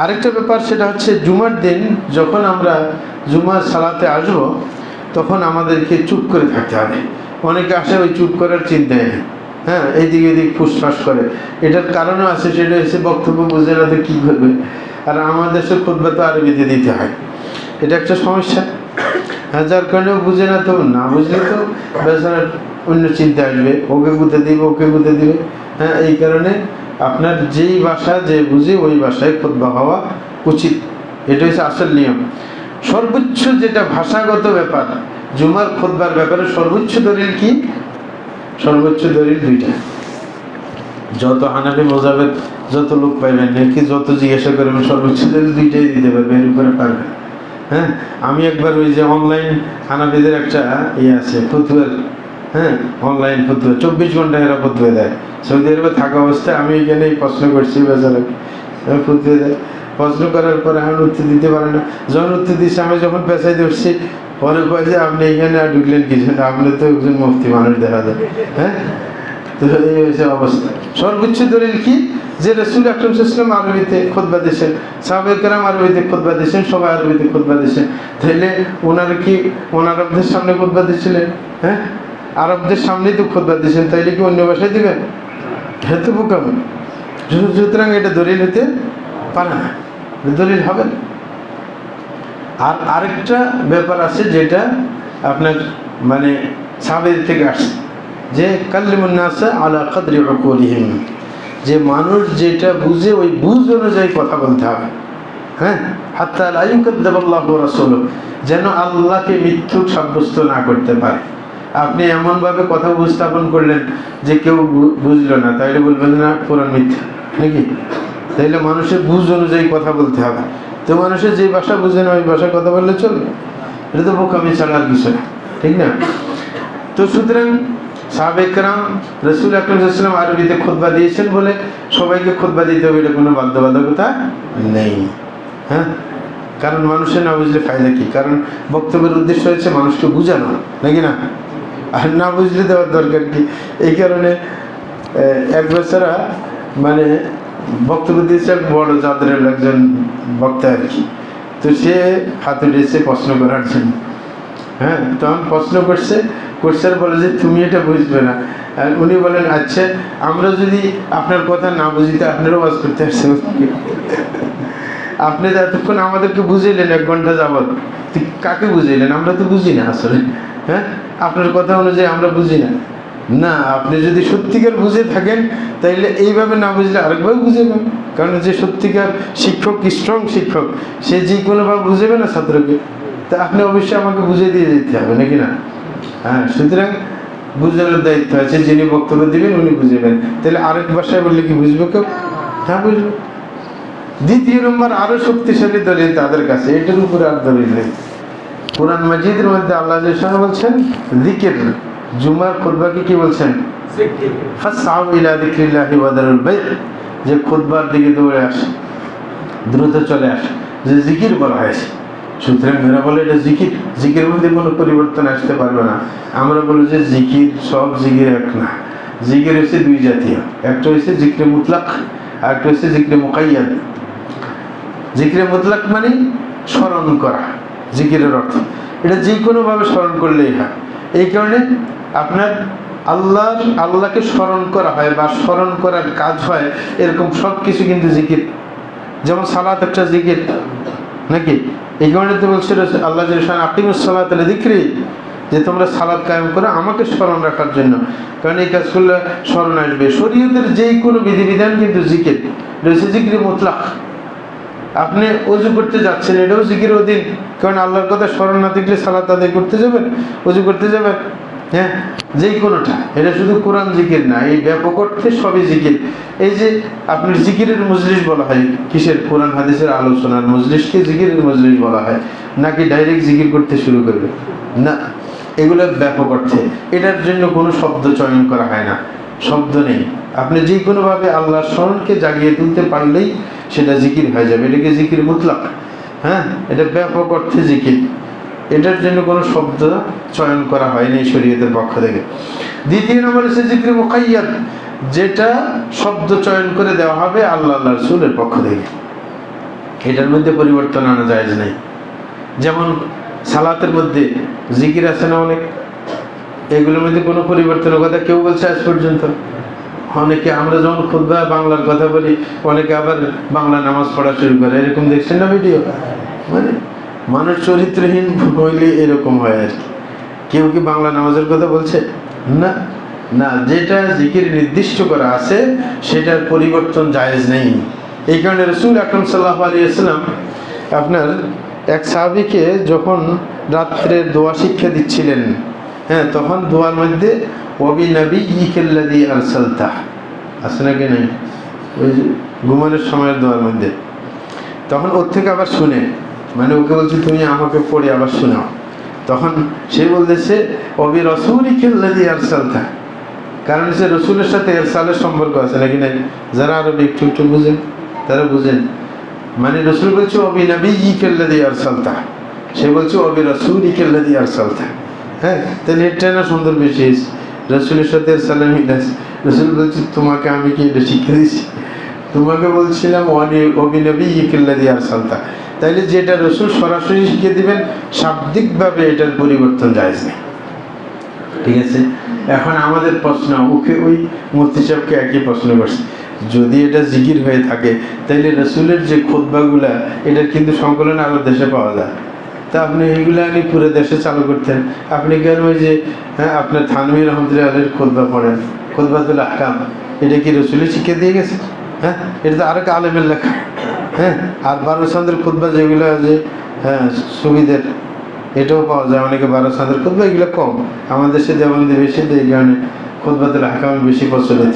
আরেকটা ব্যাপার সেটা হচ্ছে জুমার দিন যখন আমরা জুমার সালাতে আসবো তখন আমাদেরকে চুপ করে থাকতে হবে। অনেকে আসে ওই চুপ করার চিন্তায় নেই, হ্যাঁ, এইদিক এদিক ফুসফাস করে। এটার কারণও আছে, সেটা হচ্ছে বক্তব্য বুঝে না তো কী করবে। আর আমাদের দেশে খুতবা তো আরবিতে দিতে হয়, এটা একটা সমস্যা। হ্যাঁ, যার কারণেও বুঝে না, তো না বুঝলে তো বেচারার অন্য চিন্তা আসবে, ওকে গুঁতে দিবে, ওকে গুঁতে দিবে। হ্যাঁ, এই কারণে আপনার যেই ভাষা যে বুঝে ওই ভাষায় খুতবা হওয়া উচিত, এটা হচ্ছে আসল নিয়ম। সর্বোচ্চ যেটা ভাষাগত ব্যাপার, জুমার খুতবার ব্যাপারে সর্বোচ্চ দলিল কি? সর্বোচ্চ দলিল দুইটা। যত হানাফি মাযহাবের যত লোক পাইবেন নাকি, যত জিজ্ঞাসা করবেন, সর্বোচ্চ দলিল দুইটাই দিতে পারবে, এর উপরে পারবে। হ্যাঁ, আমি একবার ওই যে অনলাইন হানাফিদের একটা ইয়ে আছে ফতুয়ার, হ্যাঁ, অনলাইন ফতুয়া, 24 ঘন্টা এরা ফতুয়া দেয়। সৌদি আরবে থাকা অবস্থায় আমি এখানেই প্রশ্ন করছি, বেচারা ফতুয়া দেয়। প্রশ্ন করার পরে আমি উত্তর দিতে পারি না। যখন উত্তর দিচ্ছি, আমি যখন পেশায় ধরছি, পরে কয় যে আপনি এখানে আর ঢুকলেন কিছু, আপনি তো একজন মুফতি মানুষ দেখা যায়। হ্যাঁ, তো এই হয়েছে অবস্থা। সর্বোচ্চ দলিল কি? যে রাসূল আকরাম সাল্লাল্লাহু আলাইহি ওয়াসাল্লাম আরবিতে খুতবা দিয়েছেন, সাহাবায়ে কেরাম আরবিতে খুতবা দিয়েছেন, সবাই আরবিতে খুতবা দিয়েছেন। তাইলে ওনারা কি আরবদের সামনে খুতবা দিয়েছিলেন? হ্যাঁ, আরবদের সামনেই তো খুতবা দিয়েছেন, তাইলে কি অন্য ভাষায় দিবেন? হ্যাঁ, তো বোকামি। সুতরাং এটা দলিল হতে পারে না, দলিল হবে না। আর আরেকটা ব্যাপার আছে যেটা আপনার মানে সাহাবীদের থেকে আসছে, যে কাল্লিমুন নাস আলা কদরি উকুলিহিম, যে মানুষ যেটা বুঝে ওই বুঝ অনুযায়ী কথা বলতে হবে। হ্যাঁ, হাত্তা লা ইউকাদ্দিবাল্লাহু ওয়া রাসূলুহু, যেন আল্লাহকে মিথ্যুক সাব্যস্ত না করতে পারে। আপনি এমনভাবে কথা উপস্থাপন করলেন যে কেউ বুঝলো না, তাইলে বলবেন না কোরআন মিথ্যা নাকি? তাইলে মানুষের বুঝ অনুযায়ী কথা বলতে হবে। তো মানুষের যে ভাষা বুঝে না ওই ভাষায় কথা বললে চলবে? এটা তো বোকামি ছাড়া আর কিছু না, ঠিক না? তো সুতরাং সাহাবায়ে কেরাম রাসূল আকরাম সাল্লাল্লাহু আলাইহি ওয়াসাল্লাম আরবিতে খুতবা দিয়েছেন বলে সবাইকে খুতবা দিতে হবে, এটা কোনো বাধ্যবাধকতা নেই। হ্যাঁ, কারণ মানুষের না বুঝলে ফায়দা কি? কারণ বক্তব্যের উদ্দেশ্য হচ্ছে মানুষকে বোঝানো, নাকি না? আর না বুঝলে দেওয়ার দরকার কি? এই কারণে এক বেচারা মানে বক্তব্য দিয়েছে, এক বড় জাতের একজন বক্তা আর কি। তো সে হাত উঠেছে প্রশ্ন করার জন্য। হ্যাঁ, তখন প্রশ্ন করছে, কোশ্চেন বলে যে তুমি এটা বুঝবে না। আর উনি বলেন, আচ্ছা আমরা যদি আপনার কথা না বুঝিতে আপনারও ওয়াজ করতে আসছেন? আপনি এতক্ষণ আমাদেরকে বুঝাইলেন 1 ঘন্টা যাবত, কাকে বুঝাইলেন? আমরা তো বুঝি না আসলে। হ্যাঁ, আপনার কথা অনুযায়ী আমরা বুঝি না। না, আপনি যদি সত্যিকার বুঝে থাকেন তাইলে এইভাবে না বুঝলে আরেকভাবে বুঝাবেন। কারণ যে সত্যিকার শিক্ষক, স্ট্রং শিক্ষক, সে যে কোনোভাবে বুঝাবে না ছাত্রকে, তা আপনি অবশ্যই আমাকে বুঝিয়ে দিয়ে যেতে হবে, নাকি না? হ্যাঁ, সুতরাং বুঝানোর দায়িত্ব আছে, যিনি বক্তব্য দিবেন উনি বুঝাবেন। তাহলে আরেক ভাষায় বললে কি বুঝবো কেউ? হ্যাঁ, বুঝবো। দ্বিতীয় নম্বর আরো শক্তিশালী দলিল তাদের কাছে, এটার উপরে আর দলিল নেই। কোরআন মাজিদের মধ্যে আল্লাহ জাল্লাহু বলছেন যিকির, জুমার খুতবাকে কি বলছেন? ফাসআউ ইলা যিকরিল্লাহি ওয়া দারুল বাই', যে খুতবার দিকে দৌড়ে আসে, দ্রুত চলে আসে, যে জিকির বলা হয়েছে। সুতরাং এরা বলে এটা জিকির, জিকিরের মধ্যে কোনো পরিবর্তন আসতে পারবে না। আমরা বলি যে জিকির, সব জিকির এক না। জিকির হচ্ছে 2 জাতীয়, একটা হচ্ছে জিকরে মুতলাক, আর একটা হচ্ছে জিকরে মুকাইয়াদ। জিকরে মুতলাক মানে স্মরণ করা, জিকিরের অর্থ এটা যে কোনোভাবে স্মরণ করলেই হয়। এই কারণে আপনার আল্লাহকে স্মরণ করা হয় বা স্মরণ করার কাজ হয়, এরকম সব কিছু কিন্তু জিকির। যেমন সালাত একটা জিকির, নাকি? এই কারণে তো বলছে আল্লাহ জাল্লাহু আকিমুস সালাতা লিযিকরি, যে তোমরা সালাত কায়েম করো আমাকে স্মরণ রাখার জন্য। কারণ এই কাজ করলে স্মরণ আসবে। শরীয়তের যেই কোনো বিধিবিধান কিন্তু জিকির, রয়েছে জিকির মুতলাক। আপনি ওযু করতে যাচ্ছেন, এটাও জিকির অধীন, কারণ আল্লাহর কথা স্মরণ না থাকলে সালাত আদায় করতে যাবেন, ওযু করতে যাবেন। হ্যাঁ, যেই কোনোটা, এটা শুধু কোরআন জিকির না, এই ব্যাপক অর্থে সবই জিকির। এই যে আপনার জিকিরের মজলিস বলা হয়, কিসের? কোরআন হাদিসের আলোচনার মজলিসকে জিকিরের মজলিস বলা হয়, নাকি ডাইরেক্ট জিকির করতে শুরু করবে? না, এগুলো ব্যাপক অর্থে। এটার জন্য কোনো শব্দ চয়ন করা হয় না, শব্দ নেই। আপনি যে কোনোভাবে আল্লাহর স্মরণকে জাগিয়ে তুলতে পারলেই সেটা জিকির হয়ে যাবে। এটাকে জিকির মুতলাক। হ্যাঁ, এটা ব্যাপক অর্থে জিকির, এটার জন্য কোনো শব্দ চয়ন করা হয়নি শরীয়তের পক্ষ থেকে। দ্বিতীয় নম্বর হচ্ছে জিকরে মুকাইয়াদ, যেটা শব্দ চয়ন করে দেওয়া হবে আল্লাহ রাসূলের পক্ষ থেকে, এটার মধ্যে পরিবর্তন আনা জায়েজ নেই। যেমন সালাতের মধ্যে জিকির আছে না অনেক, এগুলোর মধ্যে কোনো পরিবর্তনের কথা কেউ বলছে আজ পর্যন্ত? অনেকে আমরা যখন খুতবা বাংলার কথা বলি, অনেকে আবার বাংলা নামাজ পড়া শুরু করে, এরকম দেখছেন না ভিডিও? মানে মানুষ চরিত্রহীন হইলে এরকম হয় আর কি। কেউ কি বাংলা নামাজের কথা বলছে? না না, যেটা জিকির নির্দিষ্ট করা আছে সেটার পরিবর্তন জায়েজ নেই। এই কারণে রাসূল আকরাম সাল্লাল্লাহু আলাইহি ওয়াসাল্লাম আপনার এক সাহাবীকে যখন রাত্রে দোয়া শিক্ষা দিচ্ছিলেন, হ্যাঁ, তখন দোয়ার মধ্যে ওবি নাবিয়্যিকাল্লাযী আরসালতা আছে নাকি নাই, ওই ঘুমানোর সময়ের দোয়ার মধ্যে, তখন ওর থেকে আবার শুনে, মানে ওকে বলছে তুমি আমাকে পড়ে আবার শোনাও। তখন সে বলতেছে ওবি রাসূলিকাল্লাযী আরসালতা, কারণ সে রসুলের সাথে এরসালের সম্পর্ক আছে নাকি নাই? যারা আরবি একটু একটু বুঝেন তারা বুঝেন, মানে রসুল বলছে ওবি নাবিয়্যিকাল্লাযী আরসালতা, সে বলছে ওবি রাসূলিকাল্লাযী আরসালতা। হ্যাঁ, তাহলে এটা না সুন্দর বিশেষ, রসুলের সাথে এরসালের মিলাস। রসুল বলছে তোমাকে আমি কি এটা শিক্ষা দিচ্ছি? তোমাকে বলছিলাম ওবি নাবিয়্যিকাল্লাযী আরসালতা। তাইলে যেটা রসুল সরাসরি শিখিয়ে দিবেন, শাব্দিকভাবে এটার পরিবর্তন জায়েজ নেই। ঠিক আছে, এখন আমাদের প্রশ্ন, ওকে ওই মুফতি সাহেবকে একই প্রশ্ন করছে, যদি এটা জিকির হয়ে থাকে তাইলে রসুলের যে খুতবাগুলা এটার কিন্তু সংকলন আরো দেশে পাওয়া যায়, তা আপনি এইগুলো আনি পুরো দেশে চালু করতেন। আপনি কেন ওই যে আপনার থানভী রহমতুল্লাহ আলাইহির খুতবা পড়েন, খুতবাতুল আহকাম, এটা কি রসুলের শিক্ষা দিয়ে গেছে? হ্যাঁ, এটা তো আরেক আলেমের লেখা। হ্যাঁ, আর বারোসান্দের খুতবা যেগুলো আছে, হ্যাঁ, সুবিধের, এটাও পাওয়া যায়। অনেকে 12 চাঁদের খুতবা, এগুলো কম, আমাদের দেশে যেমন বেশি, এই কারণে খুতবাতুল আহকাম বেশি প্রচলিত।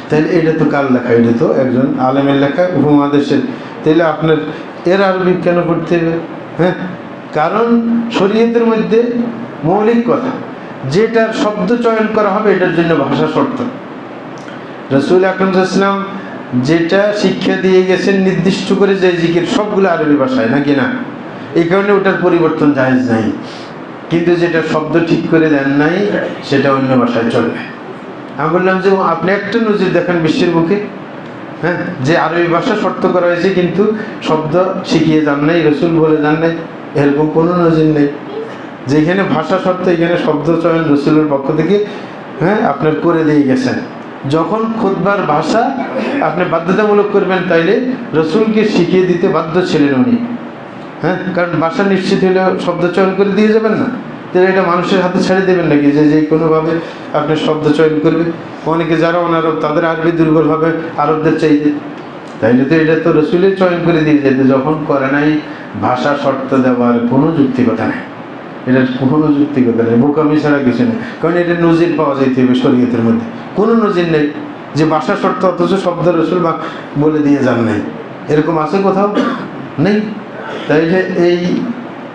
তাইলে এটা তো কার লেখা? এটা তো একজন আলেমের লেখা, উপমহাদেশের। তাইলে আপনার এর আরবি কেন পড়তে হবে? হ্যাঁ, কারণ শরীয়তের মধ্যে মৌলিক কথা, যেটার শব্দ চয়ন করা হবে এটার জন্য ভাষা শর্ত। রাসূল আকরাম সাল্লাল্লাহু আলাইহি ওয়াসাল্লাম যেটা শিক্ষা দিয়ে গেছেন নির্দিষ্ট করে, যে জিকির সবগুলো আরবি ভাষায়, নাকি না? এই কারণে ওটার পরিবর্তন জায়েজ নাই। কিন্তু যেটা শব্দ ঠিক করে দেন নাই সেটা অন্য ভাষায় চলবে। আমি বললাম যে আপনি একটা নজির দেখেন বিশ্বের মুখে, হ্যাঁ, যে আরবি ভাষা শর্ত করা হয়েছে কিন্তু শব্দ শিখিয়ে যান নাই, রসুল বলে যান নাই, এরকম কোনো নজির নেই। যেখানে ভাষা শর্ত, এখানে শব্দ চয়ন রসুলের পক্ষ থেকে, হ্যাঁ, আপনার করে দিয়ে গেছেন। যখন খুতবার ভাষা আপনি বাধ্যতামূলক করবেন, তাইলে রসুলকে শিখিয়ে দিতে বাধ্য ছিলেন উনি। হ্যাঁ, কারণ ভাষা নিশ্চিত হলে শব্দ চয়ন করে দিয়ে যাবেন না, তাহলে এটা মানুষের হাতে ছেড়ে দেবেন নাকি যে কোনোভাবে আপনি শব্দ চয়ন করবে? অনেকে যারা অনারব তাদের আরবি দুর্বল হবে আরবদের চাইতে, তাইলে তো এটা তো রসুলের চয়ন করে দিয়ে যেতে, যখন করে নাই ভাষা শর্ত দেওয়ার কোনো যুক্তিকতা নেই, এটার কোনো যুক্তিকতা নেই, বোকামি ছাড়া কিছু নেই। কারণ এটা নজির পাওয়া যাইতে হবে শরীয়তের মধ্যে, কোনো নজির নেই যে ভাষা শর্ত অথচ শব্দ রসুল বলে দিয়ে যান নাই, এরকম আছে কোথাও? নেই। তাইলে এই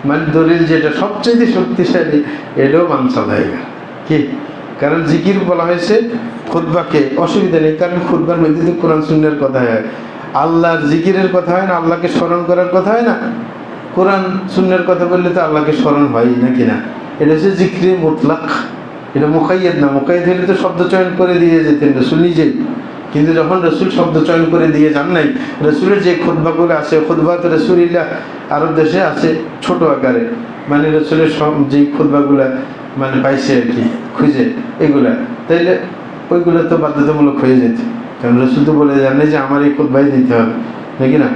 মানে দলিল যেটা সবচেয়ে শক্তিশালী, এটাও মানসা হয়ে গেল কি? কারণ জিকির বলা হয়েছে খুতবাকে, অসুবিধা নেই, কারণ খুতবার মধ্যে তো কোরআন সুন্নাহর কথা হয়, আল্লাহর জিকিরের কথা হয় না, আল্লাহকে স্মরণ করার কথা হয় না। কোরআন সুন্নাহর কথা বললে তো আল্লাহকে স্মরণ হয় নাকি না? এটা হচ্ছে জিকরে মুতলাক, এটা মুকাইয়াদ না। মুকাইয়াদ হলে তো শব্দ চয়ন করে দিয়ে যেতেন রসুল নিজেই, কিন্তু যখন রসুল শব্দ চয়ন করে দিয়ে যান নাই, রসুলের যে খুতবাগুলো আছে, খুতবাত রাসূলিল্লাহ আরব দেশে আছে ছোট আকারে, মানে রসুলের সব যে খুতবাগুলা মানে পাইছে আর কি খুঁজে এগুলা, তাইলে ওইগুলো তো বাধ্যতামূলক হয়ে যেত, কারণ রসুল তো বলে যান নাই যে আমার এই খুতবাই দিতে হবে, নাকি না?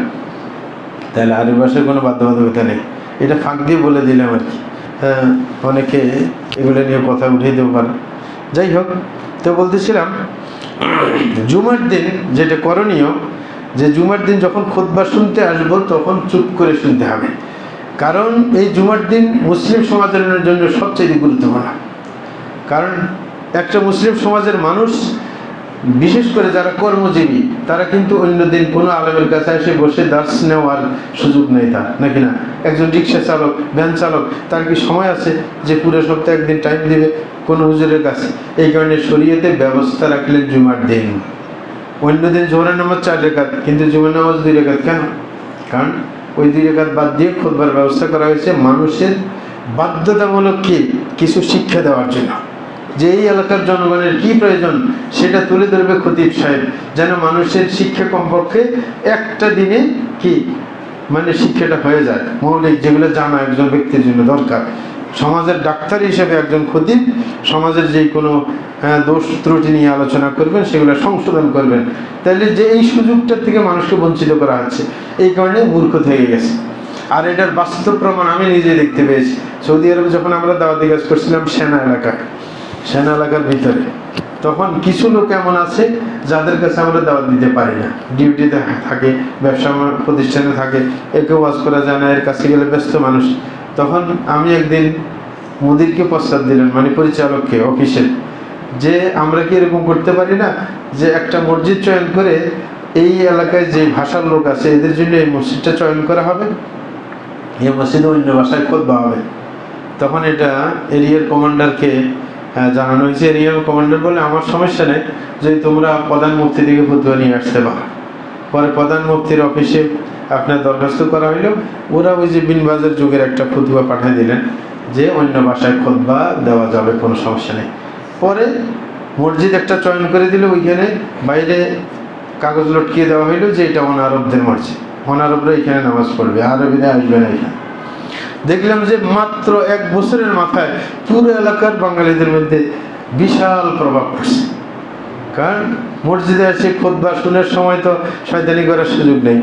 তাহলে আরবি ভাষায় কোনো বাধ্যবাধকতা নেই, এটা ফাঁক দিয়ে বলে দিলাম আর কি। হ্যাঁ, অনেকে এগুলো নিয়ে কথা উঠিয়ে দিতে পারে। যাই হোক, তো বলতেছিলাম জুমার দিন যেটা করণীয়, যে জুমার দিন যখন খুতবা শুনতে আসবো তখন চুপ করে শুনতে হবে, কারণ এই জুমার দিন মুসলিম সমাজের জন্য সবচেয়ে গুরুত্বপূর্ণ। কারণ একটা মুসলিম সমাজের মানুষ, বিশেষ করে যারা কর্মজীবী, তারা কিন্তু অন্য দিন কোনো আলেমের কাছে এসে বসে দার্স নেওয়ার সুযোগ নেই তার, নাকি না? একজন রিক্সা চালক, ভ্যান চালক, তার কি সময় আছে যে পুরো সপ্তাহে একদিন টাইম দিবে কোনো হুজুরের কাছে? এই কারণে শরীয়তে ব্যবস্থা রাখলেন জুমার দিন। অন্য দিন জোহরের নামাজ 4 রাকাত, কিন্তু জুমার নামাজ 2 রাকাত। কেন? কারণ ওই 2 রাকাত বাদ দিয়ে খুতবার ব্যবস্থা করা হয়েছে মানুষের বাধ্যতামূলক কিছু শিক্ষা দেওয়ার জন্য, যে এই এলাকার জনগণের কি প্রয়োজন সেটা তুলে ধরবে খতিব সাহেব, যেন মানুষের শিক্ষা কমপক্ষে একটা দিনে মানে শিক্ষাটা হয়ে যায়, মৌলিক যেগুলো জানা একজন ব্যক্তির জন্য দরকার। সমাজের ডাক্তার হিসেবে একজন খতিব সমাজের যে কোনো দোষ ত্রুটি নিয়ে আলোচনা করবেন, সেগুলো সংশোধন করবেন। তাহলে যে এই সুযোগটার থেকে মানুষকে বঞ্চিত করা হচ্ছে, এই কারণে মূর্খ থেকে গেছে। আর এটার বাস্তব প্রমাণ আমি নিজে দেখতে পেয়েছি। সৌদি আরবে যখন আমরা দাওয়াতি কাজ করছিলাম সেনা এলাকার ভিতরে, তখন কিছু লোক এমন আছে যাদের কাছে আমরা দাওয়াত দিতে পারি না, ডিউটিতে থাকে, ব্যবসা প্রতিষ্ঠানে থাকে, একে ওয়াজ করা যায় না, এর কাছে গেলে ব্যস্ত মানুষ। তখন আমি একদিন মুদিরকে প্রস্তাব দিলেন, মানে পরিচালককে অফিসের, যে আমরা কি এরকম করতে পারি না যে একটা মসজিদ চয়ন করে এই এলাকায় যে ভাষার লোক আছে এদের জন্য এই মসজিদটা চয়ন করা হবে, এই মসজিদে অন্য ভাষায় খুতবা হবে। তখন এটা এরিয়ার কমান্ডারকে জানানো হয়েছে। এরিয়ার কমান্ডার বলে আমার সমস্যা নেই, যদি তোমরা প্রধান মুফতি থেকে খুতবা নিয়ে আসতে পারো। পরে প্রধান মুফতির অফিসে আপনার দরখাস্ত করা হইল, ওরা ওই যে বিন বাজের যুগের একটা খুতবা পাঠিয়ে দিলেন যে অন্য ভাষায় খুতবা দেওয়া যাবে, কোনো সমস্যা নেই। পরে মসজিদ একটা চয়ন করে দিল, ওইখানে বাইরে কাগজ লটকিয়ে দেওয়া হইলো যে এটা অনারবদের মসজিদ, অনারবরা এখানে নামাজ পড়বে, আরবিরা আসবে না এখানে। দেখলাম যে মাত্র 1 বছরের মাথায় পুরো এলাকার বাঙালিদের মধ্যে বিশাল প্রভাব পড়ছে। কারণ মসজিদে এসে খুতবা শুনার সময় তো শয়তানি করার সুযোগ নেই,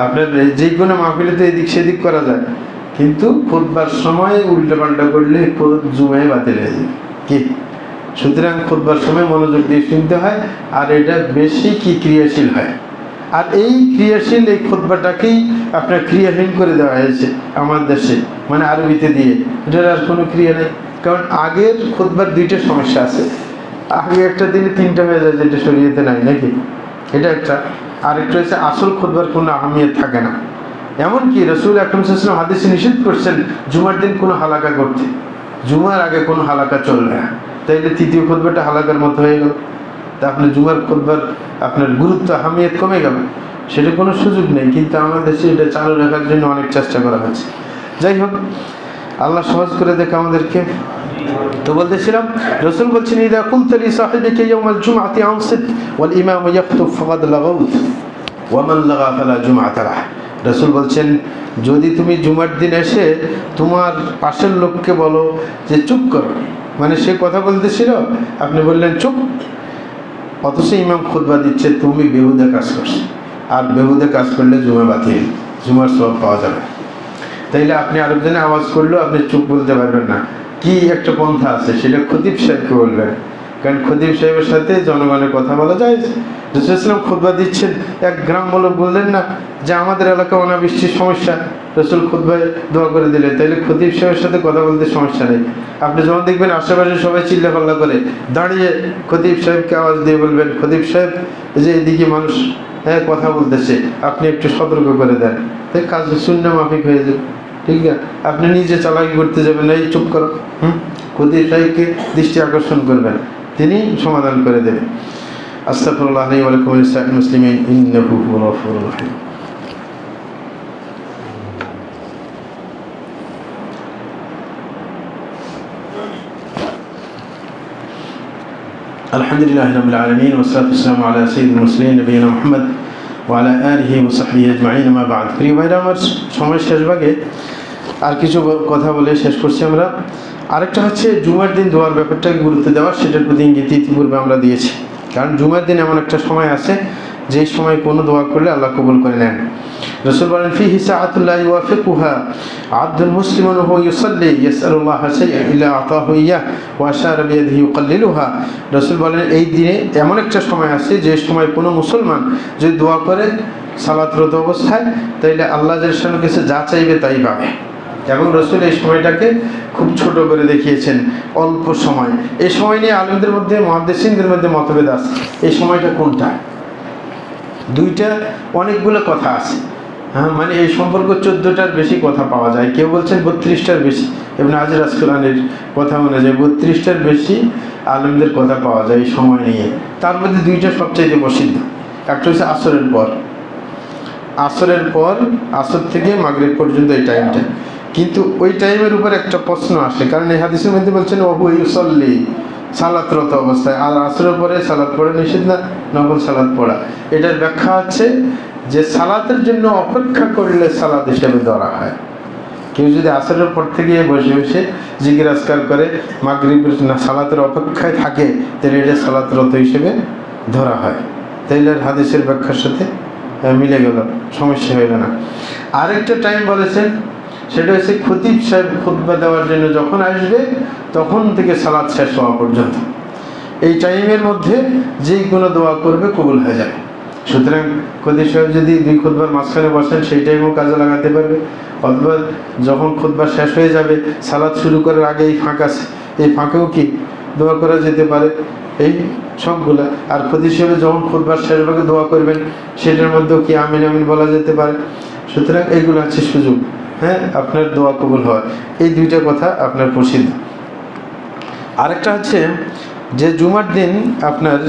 আপনার যে কোনো মাহফিলে তো এদিক সেদিক করা যায়, কিন্তু খুতবার সময় উল্টাপাল্টা করলে জুমায় বাতিল হয়ে যায় কি। সুতরাং খুতবার সময় মনোযোগ দিয়ে শুনতে হয়, আর এটা বেশি কি ক্রিয়াশীল হয়। আর এই ক্রিয়াশীল এই খুতবাটাকেই আপনার ক্রিয়াহীন করে দেওয়া হয়েছে আমার দেশে, মানে আরবিতে দিয়ে, এটার আর কোনো ক্রিয়া নেই। কারণ আগের খুতবার 2টা সমস্যা আছে, আগে একটা দিনে 3টা হয়ে যায়, যেটা শরীয়তে নাই নাকি, এটা একটা। আরেকটা হচ্ছে আসল খুতবার কোনো আহমিয়ত থাকে না। এমনকি রাসূল আকরাম সাল্লাল্লাহু আলাইহি ওয়াসাল্লাম হাদিসে নিষেধ করছেন জুমার দিন কোনো হালাকা করতে, জুমার আগে কোনো হালাকা চলবে না। তাইলে 3য় খুতবাটা হালাকার মতো হয়ে গেল, তা আপনার জুমার খুতবার আপনার গুরুত্ব আহমিয়ত কমে গেল, সেটা কোনো সুযোগ নেই। কিন্তু আমাদের দেশে এটা চালু রাখার জন্য অনেক চেষ্টা করা হচ্ছে। যাই হোক, আল্লাহ সহজ করে দেখে আমাদেরকে। তো বলতেছিলাম, রাসূল বলছেন ইদা কুলতা লি সাহিবিকা ইয়াওমাল জুমআতি আনসিত ওয়াল ইমামু ইয়াখতুব ফাকাদ লাগাউত ওয়া মান লাগা ফালা জুমআতা লাহ। রাসূল বলছেন, যদি তুমি জুমার দিন এসে তোমার পাশের লোককে বলো যে চুপ করো, মানে সে কথা বলতেছিল, আপনি বললেন চুপ, অথচ ইমাম খুতবা দিচ্ছে, তুমি বেহুদা কাজ করছো। আর বেহুদা কাজ করলে জুমা বাতিল, জুমার সওয়াব পাওয়া যাবে। তাইলে আপনি আরেকজনে আওয়াজ করলেও আপনি চুপ বলতে পারবেন না। কি একটা পন্থা আছে, সেটা খতিব সাহেবকে বলবেন, কারণ খতিব সাহেবের সাথে জনগণের কথা বলা যায়। রাসূল সাল্লাল্লাহু খুতবা দিচ্ছেন, এক গ্রাম লোক বললেন না যে আমাদের এলাকায় অনাবৃষ্টির সমস্যা, রাসূল খুতবায় দোয়া করে দিলেন, তাইলে খতিব সাহেবের সাথে কথা বলতে সমস্যা নেই। আপনি যখন দেখবেন আশেপাশে সবাই চিল্লাপাল্লা করে, দাঁড়িয়ে খতিব সাহেবকে আওয়াজ দিয়ে বলবেন, খতিব সাহেব যে এদিকে মানুষ কথা বলতেছে, আপনি একটু সতর্ক করে দেন, তাই কাজ সুন্নাহ মাফিক হয়ে যাবে। ঠিক আছে, আপনি নিজে চালাকি করতে যাবেন, এই চুপ করো, খতিব সাহেবকে দৃষ্টি আকর্ষণ করবেন, তিনি সমাধান করে দেবেন। আস্তাগফিরুল্লাহ আলাইহি ওয়া লাকুম ওয়া লিসাইরিল মুসলিমিন ইন্নাহু হুয়াল গফুরুর রহিম। আলহামদুলিল্লাহি রাব্বিল আলামিন ওয়া সাল্লাতু ওয়াসসালামু আলা সাইয়্যিদিল মুরসালিন নবিয়িনা মুহাম্মদ ওয়া আলা আলিহি ওয়া সাহবিহি আজমাইন, আমা বা'দ। প্রিয় ভাইরা আমার, সময় শেষ ভাগে আর কিছু কথা বলে শেষ করছি আমরা। আরেকটা হচ্ছে জুমার দিন দোয়ার ব্যাপারটাকে গুরুত্ব দেওয়া, সেটার প্রতি ইঙ্গিত ইতিপূর্বে আমরা দিয়েছি। কারণ জুমার দিন এমন একটা সময় আছে যেই সময় কোনো দোয়া করলে আল্লাহ কবুল করে নেন। রাসূল বলেন, ফিহি সাআতুল্লাহি ইউওয়াফিকুহা আবদুল মুসলিমুন ওয়া ইউসাল্লি ইয়াসআলুল্লাহা শাইআন ইল্লা আতাহু ইয়্যাহ ওয়া আশারা বিয়াদিহি ইউকাল্লিলুহা। রাসূল বলেন, এই দিনে এমন একটা সময় আছে যে সময় কোনো মুসলমান যদি দোয়া করে সালাতরত অবস্থায়, তাইলে আল্লাহ জাল্লাহু কাছে যা চাইবে তাই পাবে। এবং রাসূল এই সময়টাকে খুব ছোট করে দেখিয়েছেন, অল্প সময়। এই সময় নিয়ে আলেমদের মধ্যে, মুহাদ্দিসিনদের মধ্যে মতভেদ আছে, এই সময়টা কোনটা। 2টা অনেকগুলো কথা আছে, মানে এই সম্পর্ক 14টার বেশি কথা পাওয়া যায়। কেউ বলছেন 32টার বেশি, ইবনে হাজার আসকালানির কথা অনুযায়ী 32টার বেশি আলেমদের কথা পাওয়া যায় এই সময় নিয়ে। তার মধ্যে 2টা সবচাইতে প্রসিদ্ধ। একটা হচ্ছে আসরের পর, আসর থেকে মাগরিব পর্যন্ত এই টাইমটা। কিন্তু ওই টাইমের উপর একটা প্রশ্ন আসে, কারণ এই হাদিসের মধ্যে বলছেন ওহু ইউসাল্লি, সালাতরত অবস্থায়। আর আসরের পরে সালাত পড়া নিষেধ না, নফল সালাত পড়া। এটার ব্যাখ্যা হচ্ছে যে সালাতের জন্য অপেক্ষা করলে সালাত হিসেবে ধরা হয়। কেউ যদি আসরের পর থেকে বসে বসে জিকির আজকার করে মাগরিবের সালাতের অপেক্ষায় থাকে, তাহলে এটা সালাতরত হিসেবে ধরা হয়। তাইলে হাদিসের ব্যাখ্যার সাথে মিলে গেল, সমস্যা হইল না। আরেকটা টাইম বলেছেন, সেটা হচ্ছে খতিব সাহেব খুতবা দেওয়ার জন্য যখন আসবে তখন থেকে সালাত শেষ হওয়া পর্যন্ত, এই টাইমের মধ্যে যেই কোনো দোয়া করবে কবুল হয়ে যাবে। সুতরাং খতিব সাহেব যদি 2 খুতবার মাঝখানে বসেন সেই টাইমেও কাজে লাগাতে পারবে, অথবা যখন খুতবা শেষ হয়ে যাবে সালাত শুরু করার আগে এই ফাঁক আছে, এই ফাঁকেও কি দোয়া করা যেতে পারে, এই সবগুলা। আর খতিব সাহেব যখন খুতবার শেষ ভাগে দোয়া করবেন সেটার মধ্যেও কি আমিন আমিন বলা যেতে পারে। সুতরাং এইগুলো আছে সুযোগ, হ্যাঁ, আপনার দোয়া কবুল হয়। এই 2টা কথা আপনার প্রসিদ্ধ। আরেকটা হচ্ছে যে জুমার দিন আপনার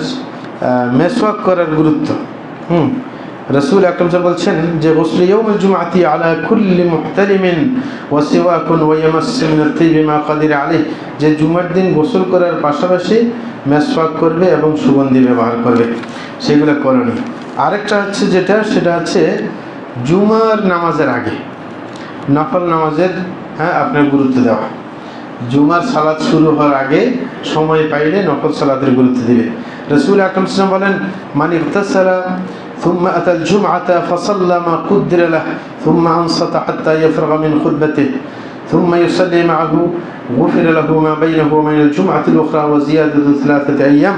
মেসওয়াক করার গুরুত্ব। রাসূল আকরাম সাল্লাল্লাহু আলাইহি ওয়াসাল্লাম বলছেন যে গুসল ইয়াউমুল জুমআতি আলা কুল্লি মুহতালিমিন ওয়া সিওয়াকুন ওয়া ইয়ামাসসু মিন আত-তিয়্যিবি মা কাদিরা আলাইহি, যে জুমার দিন গোসল করার পাশাপাশি মেসওয়াক করবে এবং সুগন্ধি ব্যবহার করবে, সেগুলো করণীয়। আরেকটা হচ্ছে সেটা হচ্ছে জুমার নামাজের আগে নফল নামাজের আপনার গুরুত্ব দেওয়া। জুমার সালাত শুরু হওয়ার আগে সময় পাইলে নফল সালাতের গুরুত্ব দিবে। রাসূল আকরাম সাল্লাল্লাহু আলাইহি ওয়াসাল্লাম বলেন, মান ইগতাসালা থুম্মা আতাল জুমআতা ফাসাল্লা মা কুদ্দিরা লাহু থুম্মা আনসাতা হাত্তা ইয়াফরাগা মিন খুতবাতিহি থুম্মা ইউসাল্লি মাআহু গুফিরা লাহু মা বাইনাহু ওয়া বাইনাল জুমআতিল উখরা ওয়া জিয়াদাতু 3 আইয়াম।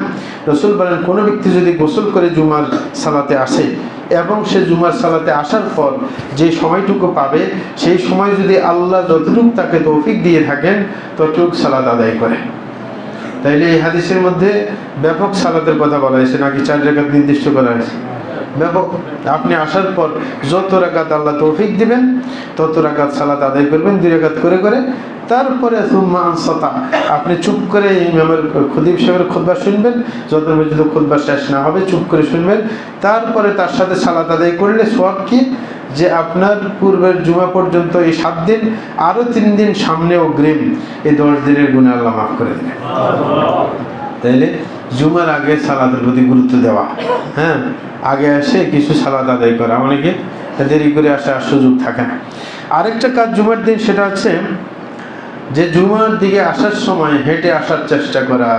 রাসূল বলেন, কোনো ব্যক্তি যদি গোসল করে জুমার সালাতে আসে এবং সে জুমার সালাতে আসার পর যে সময়টুকু পাবে, সেই সময় যদি আল্লাহ যতটুকু তাকে তৌফিক দিয়ে থাকেন ততটুকু সালাত আদায় করে। তাইলে এই হাদিসের মধ্যে ব্যাপক সালাতের কথা বলা হয়েছে, নাকি 4 রাকাত নির্দিষ্ট করা হয়েছে? ব্যাপক। আপনি আসার পর যত রাকাত আল্লাহ তৌফিক দিবেন তত রাকাত সালাত আদায় করবেন, 2 রাকাত করে করে। তারপরে সুম্মা আনসাতা, আপনি চুপ করে ইমামের খতিব সাহেবের খুতবা শুনবেন, যত পর্যন্ত খুতবা শেষ না হবে চুপ করে শুনবেন। তারপরে তার সাথে সালাত আদায় করলে সওয়াব কি, যে আপনার পূর্বের জুমা পর্যন্ত এই 7 দিন, আরও 3 দিন সামনে অগ্রিম, এই 10 দিনের গুনাহ আল্লাহ মাফ করে দেবেন। তাইলে জুমার আগে সালাতের প্রতি গুরুত্ব দেওয়া, হ্যাঁ, আগে এসে কিছু সালাত আদায় করা, অনেকে দেরি করে আসার সুযোগ থাকে না। আরেকটা কাজ জুমার দিন, সেটা হচ্ছে যে জুমার দিকে আসার সময় হেঁটে আসার চেষ্টা করা,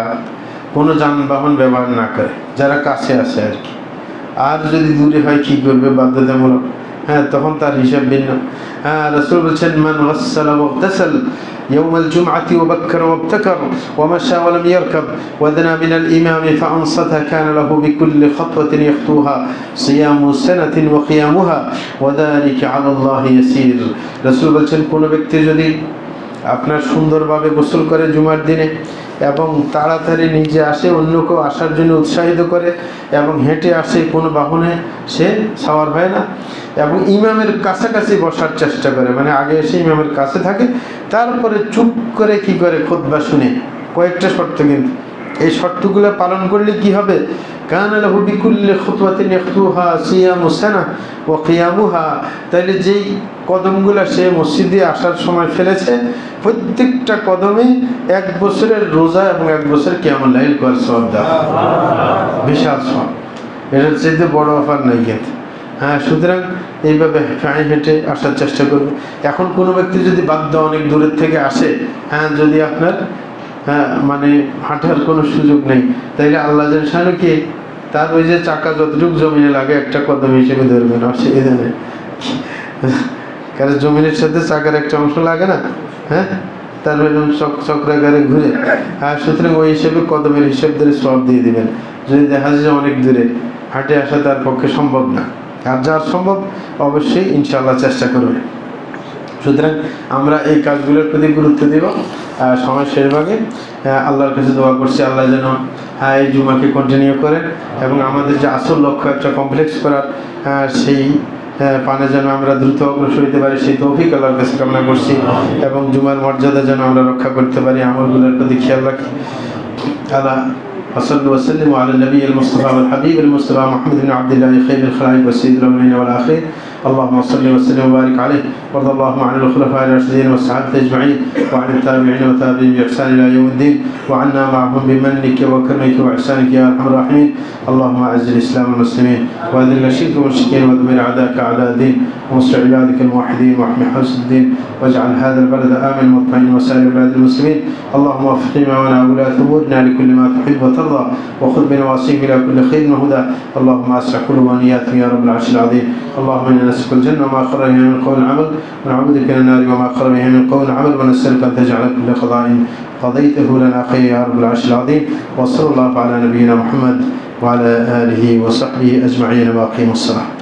কোনো যানবাহন ব্যবহার না করে, যারা কাছে আসে আর কি। আর যদি দূরে হয় কি করবে, বাধ্যতামূলক, হ্যাঁ, তখন তার হিসাব ভিন্ন। হ্যাঁ, রাসূল বলছেন, মান গাসসালা ওয়াগতাসাল ইয়াউমাল জুমআতি ওয়া বাক্কারা ওয়াবতাকার ওয়া মাশা ওয়া লাম ইয়ারকাব ওয়া দানা মিনাল ইমামি ফাআনসাতা কানা লাহু বিকুল্লি খাতওয়াতিন ইয়াখতুহা সিয়ামু সানাতিন ওয়া কিয়ামুহা ওয়া যালিকা আলা আল্লাহি ইয়াসির। রাসূল বলছেন, কোনো ব্যক্তি যদি আপনার সুন্দরভাবে গোসল করে জুমার দিনে এবং তাড়াতাড়ি নিজে আসে, অন্যকেও আসার জন্য উৎসাহিত করে এবং হেঁটে আসে, কোনো বাহনে সে সাওয়ার হয় না, এবং ইমামের কাছাকাছি বসার চেষ্টা করে, মানে আগে এসে ইমামের কাছে থাকে, তারপরে চুপ করে কি করে খুতবা শুনে। কয়েকটা শর্ত, কিন্তু এই শর্তগুলো পালন করলে কি হবে, কানা লাহু বিকুল্লি খুতওয়াতিন ইয়াখতুহা সিয়ামু সানা ওয়া কিয়ামুহা। তাইলে যেই কদমগুলো সে মসজিদে আসার সময় ফেলেছে, প্রত্যেকটা কদমে 1 বছরের রোজা এবং 1 বছর কিয়ামুল লাইল করার সওয়াব দেওয়া, বিশাল সওয়াব। এটার চাইতে বড় অফার নাই কিন্তু। হ্যাঁ, সুতরাং এইভাবে পায়ে হেঁটে আসার চেষ্টা করবে। এখন কোনো ব্যক্তি যদি বাধ্য অনেক দূরের থেকে আসে, হ্যাঁ, যদি আপনার মানে হাঁটার কোনো সুযোগ নেই, তাইলে আল্লাহ জানে কি তার ওই যে চাকা যতটুকু জমিনে লাগে একটা কদম হিসেবে ধরবেন, অসুবিধা নেই। কারণ জমিনের সাথে চাকার একটা অংশ লাগে না, হ্যাঁ, তার চক্রাকারে ঘুরে। হ্যাঁ, সুতরাং ওই হিসেবে কদমের হিসেব ধরে সওয়াব দিয়ে দিবেন। যদি দেখা যায় অনেক দূরে হাঁটে আসা তার পক্ষে সম্ভব না, আর যার সম্ভব অবশ্যই ইনশাআল্লাহ চেষ্টা করবে। সুতরাং আমরা এই কাজগুলোর প্রতি গুরুত্ব দেব। সময় শেষ ভাগে আল্লাহর কাছে দোয়া করছি, আল্লাহ যেন এই জুমাকে কন্টিনিউ করেন এবং আমাদের যে আসল লক্ষ্য একটা কমপ্লেক্স করার, সেই পানে যেন আমরা দ্রুত অগ্রসর হতে পারি, সেই তৌফিক আল্লাহর কাছে কামনা করছি। এবং জুমার মর্যাদা যেন আমরা রক্ষা করতে পারি, আমলগুলোর প্রতি খেয়াল রাখি। আল্লাহ وصلوا وسلموا على النبي المصطفى والحبيب المصطفى محمد بن عبد الله خير الخلائق وسيد الأولين والآخرين اللهم صل وسلم وبارك عليه. وارض اللهم عن الخلفاء الراشدين والصحابة أجمعين وعن التابعين وتابعين بإحسان إلى يوم الدين وعنا معهم بمنك وكرمك وإحسانك يا أرحم الراحمين. اللهم أعز الإسلام والمسلمين وأذل الشرك والمشركين ودمر أعداءك أعداء الدين وانصر عبادك الموحدين واحمي حوزة الدين واجعل هذا البلد آمن مطمئن وسائر بلاد المسلمين. اللهم وفق إمامنا وولاة أمورنا لكل ما تحب وترضى وخذ بنواصيهم إلى كل خير وهدى. اللهم أسرع قلوب ونياتهم يا رب العرش العظيم. اللهم إنا نسألك الجنة وما قرب بها من قول عمل ونعوذ بك من النار وما قرب بها من قول عمل ونسألك أن تجعل كل قضاء قضيته لنا خير يا رب العرش العظيم. وصلى الله على نبينا محمد وعلى آله وصحبه أجمعين وأقيموا الصلاة.